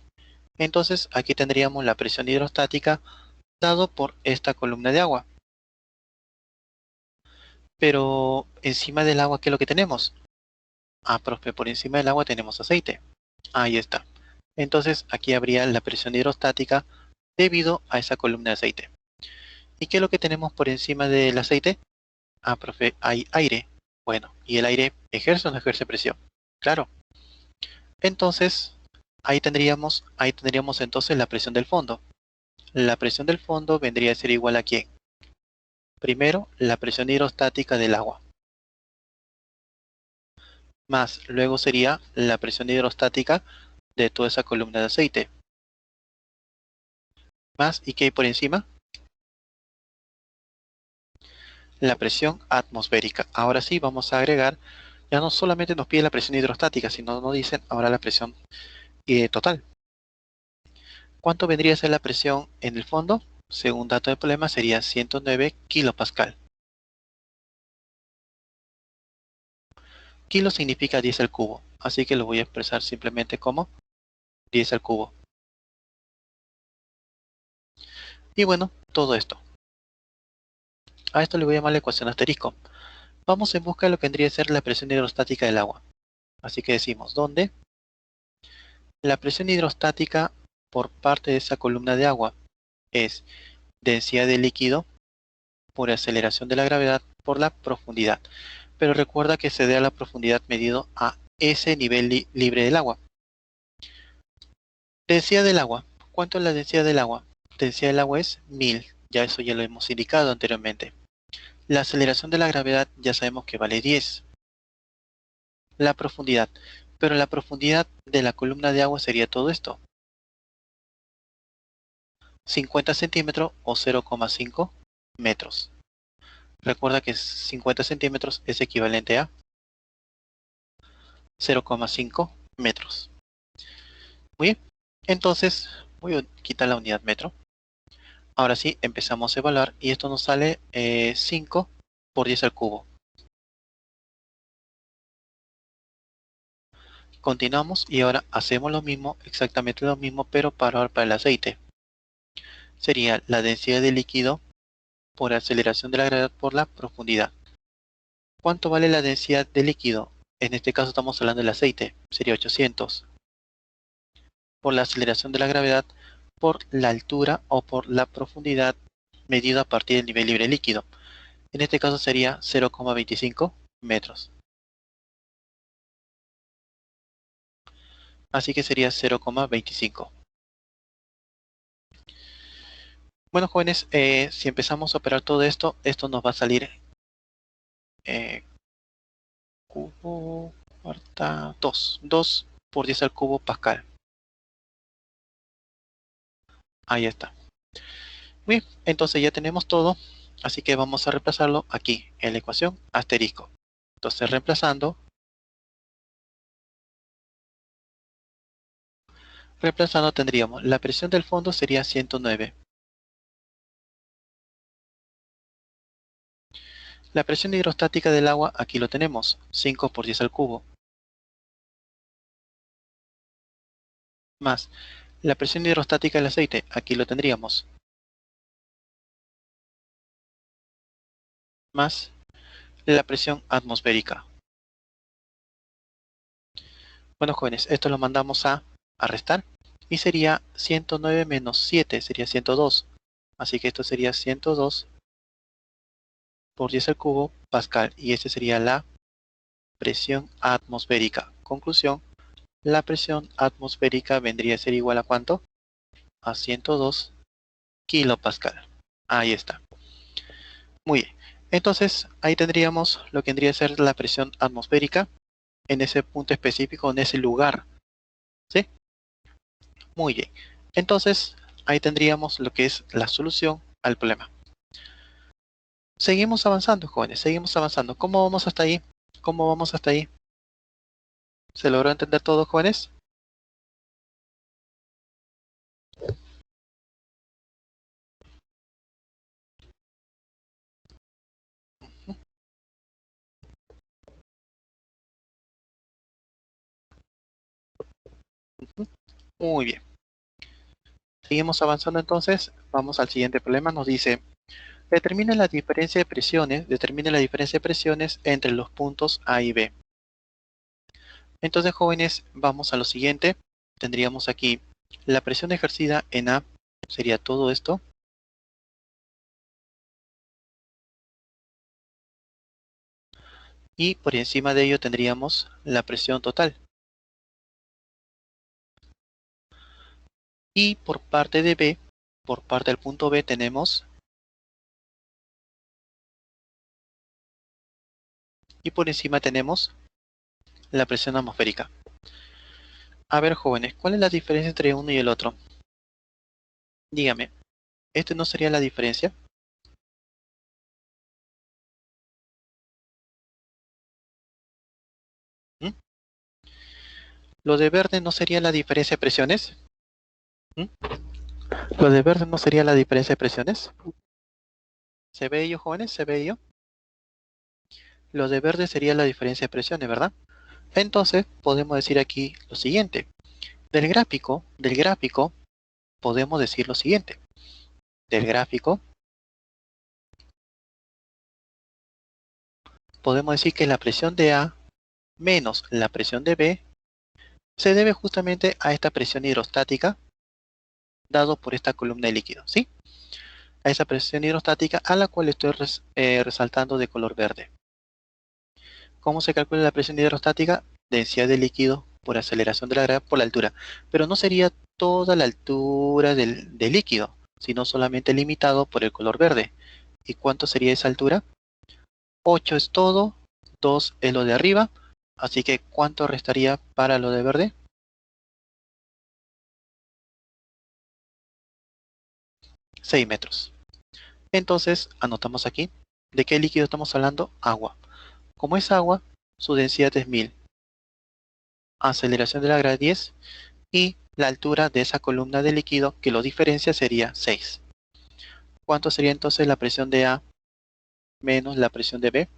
Entonces aquí tendríamos la presión hidrostática dado por esta columna de agua. Pero encima del agua, ¿qué es lo que tenemos? Ah, profe, por encima del agua tenemos aceite. Ahí está. Entonces aquí habría la presión hidrostática debido a esa columna de aceite. ¿Y qué es lo que tenemos por encima del aceite? Ah, profe, hay aire. Bueno, ¿y el aire ejerce o no ejerce presión? Claro. Entonces, ahí tendríamos entonces la presión del fondo. La presión del fondo vendría a ser igual a ¿quién? Primero, la presión hidrostática del agua. Más, luego sería la presión hidrostática de toda esa columna de aceite. Más, ¿y qué hay por encima? La presión atmosférica. Ahora sí, vamos a agregar, ya no solamente nos pide la presión hidrostática, sino nos dicen ahora la presión total. ¿Cuánto vendría a ser la presión en el fondo? Según dato del problema sería 109 kilopascal. Kilo significa 10 al cubo, así que lo voy a expresar simplemente como 10 al cubo. Y bueno, todo esto. A esto le voy a llamar la ecuación asterisco. Vamos en busca de lo que vendría a ser la presión hidrostática del agua. Así que decimos, ¿dónde? La presión hidrostática por parte de esa columna de agua es densidad de líquido por aceleración de la gravedad por la profundidad. Pero recuerda que se da la profundidad medido a ese nivel libre del agua. Densidad del agua. ¿Cuánto es la densidad del agua? Densidad del agua es 1000. Ya eso ya lo hemos indicado anteriormente. La aceleración de la gravedad ya sabemos que vale 10. La profundidad. Pero la profundidad de la columna de agua sería todo esto. 50 centímetros o 0,5 metros. Recuerda que 50 centímetros es equivalente a 0,5 metros. Muy bien. Entonces voy a quitar la unidad metro. Ahora sí, empezamos a evaluar y esto nos sale 5 por 10 al cubo. Continuamos y ahora hacemos lo mismo, exactamente lo mismo, pero para el aceite. Sería la densidad de líquido por aceleración de la gravedad por la profundidad. ¿Cuánto vale la densidad de líquido? En este caso estamos hablando del aceite, sería 800. Por la aceleración de la gravedad por la altura o por la profundidad medida a partir del nivel libre líquido. En este caso sería 0,25 metros. Así que sería 0,25. Bueno, jóvenes, si empezamos a operar todo esto, esto nos va a salir cubo cuarta 2 por 10 al cubo pascal. Ahí está. Bien, entonces ya tenemos todo, así que vamos a reemplazarlo aquí en la ecuación asterisco. Entonces reemplazando tendríamos la presión del fondo sería 109. La presión hidrostática del agua aquí lo tenemos, 5 por 10 al cubo. Más la presión hidrostática del aceite, aquí lo tendríamos. Más la presión atmosférica. Bueno, jóvenes, esto lo mandamos a restar y sería 109 menos 7, sería 102. Así que esto sería 102 por 10 al cubo pascal y esta sería la presión atmosférica. Conclusión, la presión atmosférica vendría a ser igual a ¿cuánto? A 102 kilopascal. Ahí está. Muy bien. Entonces, ahí tendríamos lo que vendría a ser la presión atmosférica en ese punto específico, en ese lugar. ¿Sí? Muy bien. Entonces, ahí tendríamos lo que es la solución al problema. Seguimos avanzando, jóvenes, seguimos avanzando. ¿Cómo vamos hasta ahí? ¿Cómo vamos hasta ahí? ¿Se logró entender todo, jóvenes? Muy bien. Seguimos avanzando entonces. Vamos al siguiente problema. Nos dice, determine la diferencia de presiones entre los puntos A y B. Entonces, jóvenes, vamos a lo siguiente. Tendríamos aquí la presión ejercida en A, sería todo esto. Y por encima de ello tendríamos la presión total. Y por parte de B, por parte del punto B tenemos, y por encima tenemos la presión atmosférica. A ver, jóvenes, ¿cuál es la diferencia entre uno y el otro? Dígame, ¿este no sería la diferencia? ¿Mm? ¿Lo de verde no sería la diferencia de presiones? ¿Mm? ¿Lo de verde no sería la diferencia de presiones? ¿Se ve ello, jóvenes? ¿Se ve ello? Lo de verde sería la diferencia de presiones, ¿verdad? Entonces, podemos decir aquí lo siguiente. Del gráfico, podemos decir lo siguiente. Del gráfico, podemos decir que la presión de A menos la presión de B se debe justamente a esta presión hidrostática dado por esta columna de líquido, ¿sí? A esa presión hidrostática a la cual estoy resaltando de color verde. ¿Cómo se calcula la presión hidrostática? Densidad de líquido por aceleración de la gravedad por la altura. Pero no sería toda la altura del líquido, sino solamente limitado por el color verde. ¿Y cuánto sería esa altura? 8 es todo, 2 es lo de arriba, así que ¿cuánto restaría para lo de verde? 6 metros. Entonces, anotamos aquí, ¿de qué líquido estamos hablando? Agua. Como es agua, su densidad es 1000, aceleración de la gravedad 10 y la altura de esa columna de líquido que lo diferencia sería 6. ¿Cuánto sería entonces la presión de A menos la presión de B?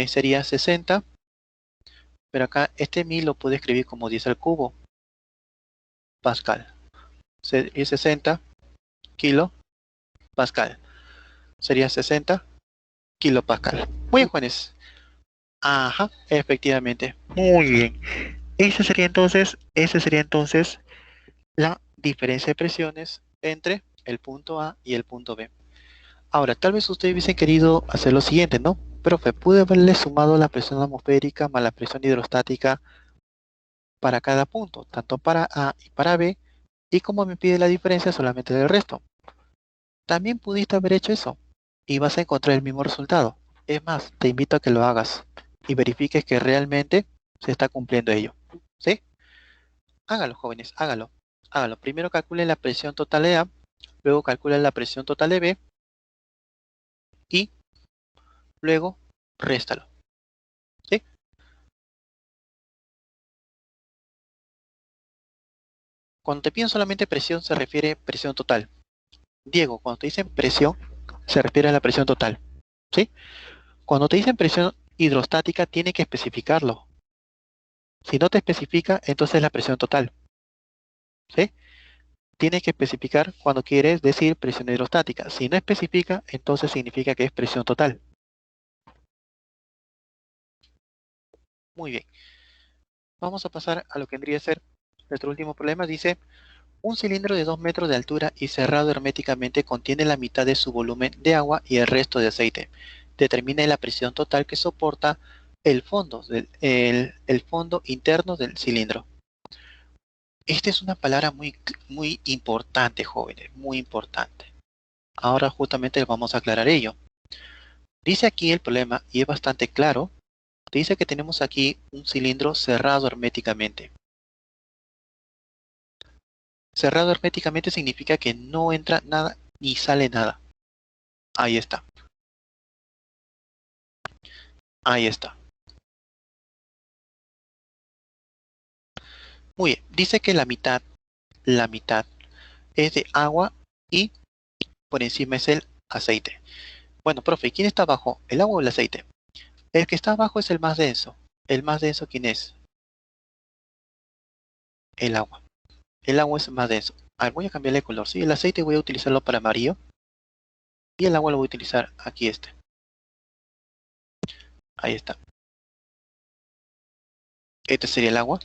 Sería 60, pero acá este 1000 lo puedo escribir como 10 al cubo pascal. Sería 60 kilo pascal. Sería 60 kilopascal. Muy bien, Juanes. Ajá, efectivamente. Muy bien. Esa sería entonces la diferencia de presiones entre el punto A y el punto B. Ahora, tal vez ustedes hubiesen querido hacer lo siguiente, ¿no? Profe, pude haberle sumado la presión atmosférica más la presión hidrostática para cada punto, tanto para A y para B, y como me pide la diferencia solamente del resto. También pudiste haber hecho eso y vas a encontrar el mismo resultado. Es más, te invito a que lo hagas y verifiques que realmente se está cumpliendo ello. ¿Sí? Hágalo, jóvenes, hágalo. Hágalo. Primero calculen la presión total de A, luego calculen la presión total de B y luego réstalo. ¿Sí? Cuando te piden solamente presión se refiere a presión total. Diego, cuando te dicen presión se refiere a la presión total. ¿Sí? Cuando te dicen presión hidrostática tiene que especificarlo. Si no te especifica, entonces es la presión total. ¿Sí? Tienes que especificar cuando quieres decir presión hidrostática. Si no especifica, entonces significa que es presión total. Muy bien. Vamos a pasar a lo que vendría a ser nuestro último problema. Dice, un cilindro de 2 metros de altura y cerrado herméticamente contiene la mitad de su volumen de agua y el resto de aceite. Determine la presión total que soporta el fondo, el fondo interno del cilindro. Esta es una palabra muy importante, jóvenes, muy importante. Ahora justamente vamos a aclarar ello. Dice aquí el problema, y es bastante claro, dice que tenemos aquí un cilindro cerrado herméticamente. Cerrado herméticamente significa que no entra nada ni sale nada. Ahí está, ahí está. Muy bien, dice que la mitad es de agua y por encima es el aceite. Bueno, profe, ¿quién está abajo? ¿El agua o el aceite? El que está abajo es el más denso. ¿El más denso quién es? El agua. El agua es más denso. A ver, voy a cambiarle de color. Sí, el aceite voy a utilizarlo para amarillo. Y el agua lo voy a utilizar aquí este. Ahí está. Este sería el agua.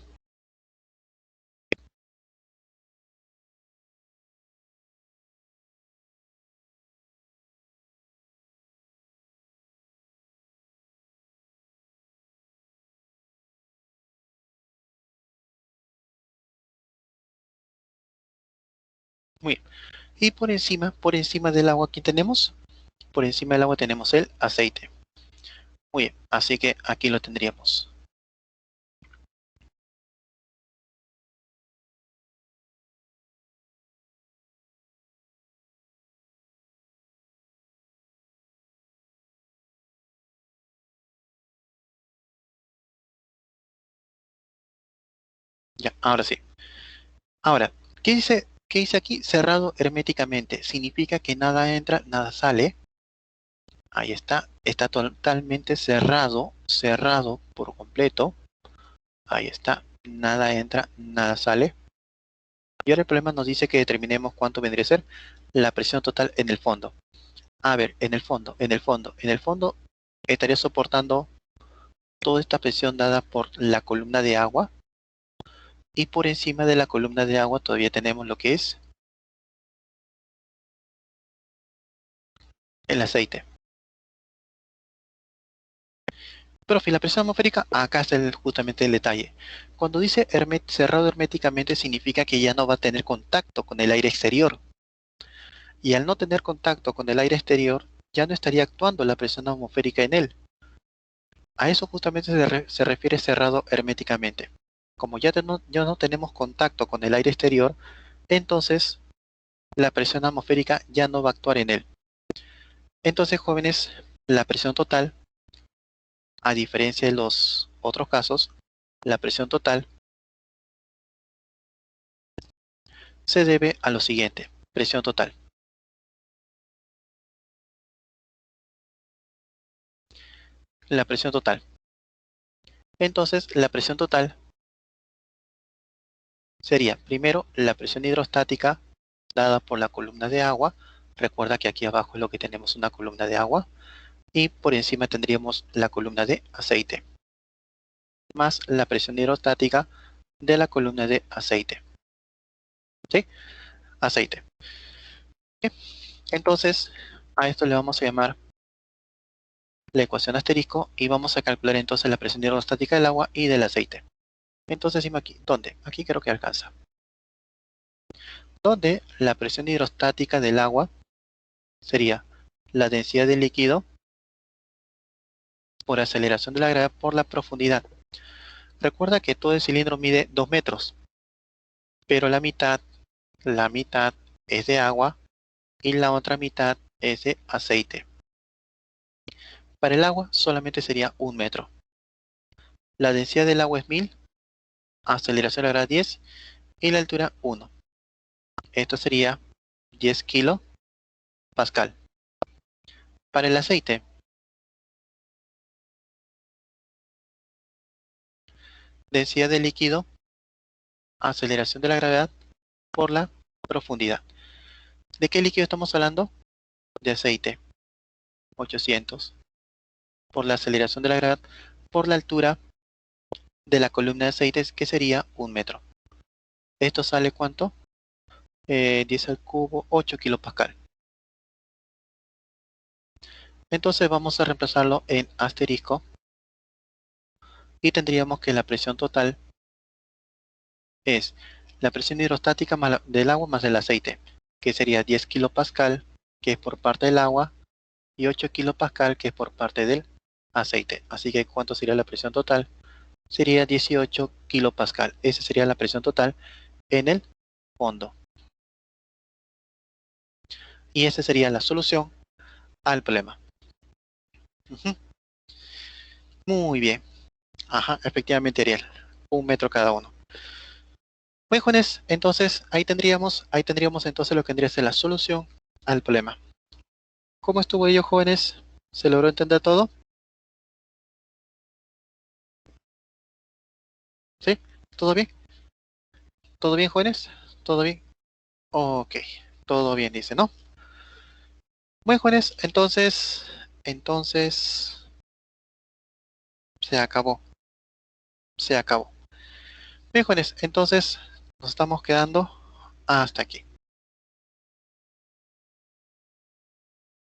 Muy bien. Y por encima del agua, ¿quién tenemos? Por encima del agua tenemos el aceite. Muy bien. Así que aquí lo tendríamos. Ya, ahora sí. Ahora, ¿qué dice aquí? Cerrado herméticamente. Significa que nada entra, nada sale. Ahí está. Está totalmente cerrado por completo. Ahí está. Nada entra, nada sale. Y ahora el problema nos dice que determinemos cuánto vendría a ser la presión total en el fondo. A ver, en el fondo estaría soportando toda esta presión dada por la columna de agua. Y por encima de la columna de agua todavía tenemos lo que es el aceite. Profe, la presión atmosférica, acá está justamente el detalle. Cuando dice cerrado herméticamente significa que ya no va a tener contacto con el aire exterior. Y al no tener contacto con el aire exterior, ya no estaría actuando la presión atmosférica en él. A eso justamente se refiere cerrado herméticamente. Como ya no tenemos contacto con el aire exterior, entonces la presión atmosférica ya no va a actuar en él. Entonces, jóvenes, la presión total, a diferencia de los otros casos, la presión total se debe a lo siguiente. Presión total. La presión total. Entonces, la presión total sería, primero, la presión hidrostática dada por la columna de agua. Recuerda que aquí abajo es lo que tenemos, una columna de agua. Y por encima tendríamos la columna de aceite. Más la presión hidrostática de la columna de aceite. ¿Sí? Aceite. ¿Sí? Entonces, a esto le vamos a llamar la ecuación asterisco y vamos a calcular entonces la presión hidrostática del agua y del aceite. Entonces, decimos aquí, ¿dónde? Aquí creo que alcanza. Donde la presión hidrostática del agua sería la densidad del líquido por aceleración de la gravedad por la profundidad. Recuerda que todo el cilindro mide 2 metros, pero la mitad es de agua y la otra mitad es de aceite. Para el agua solamente sería 1 metro. La densidad del agua es 1000, aceleración a la gravedad 10 y la altura 1. Esto sería 10 kilopascal. Para el aceite, densidad del líquido, aceleración de la gravedad por la profundidad. ¿De qué líquido estamos hablando? De aceite, 800. Por la aceleración de la gravedad por la altura de la columna de aceites, que sería 1 metro. ¿Esto sale cuánto? 10 al cubo, 8 kilopascal. Entonces vamos a reemplazarlo en asterisco y tendríamos que la presión total es la presión hidrostática del agua más del aceite, que sería 10 kilopascal, que es por parte del agua, y 8 kilopascal, que es por parte del aceite. Así que ¿cuánto sería la presión total? Sería 18 kilopascal. Esa sería la presión total en el fondo. Y esa sería la solución al problema. Muy bien. Ajá, efectivamente, Ariel. 1 metro cada uno. Bueno, jóvenes, entonces ahí tendríamos entonces lo que vendría a ser la solución al problema. ¿Cómo estuvo ello, jóvenes? ¿Se logró entender todo? ¿Sí? ¿Todo bien? ¿Todo bien, jóvenes? ¿Todo bien? Ok, todo bien, dice, ¿no? Bueno, jóvenes, entonces, se acabó, se acabó. Bien, jóvenes, entonces nos estamos quedando hasta aquí.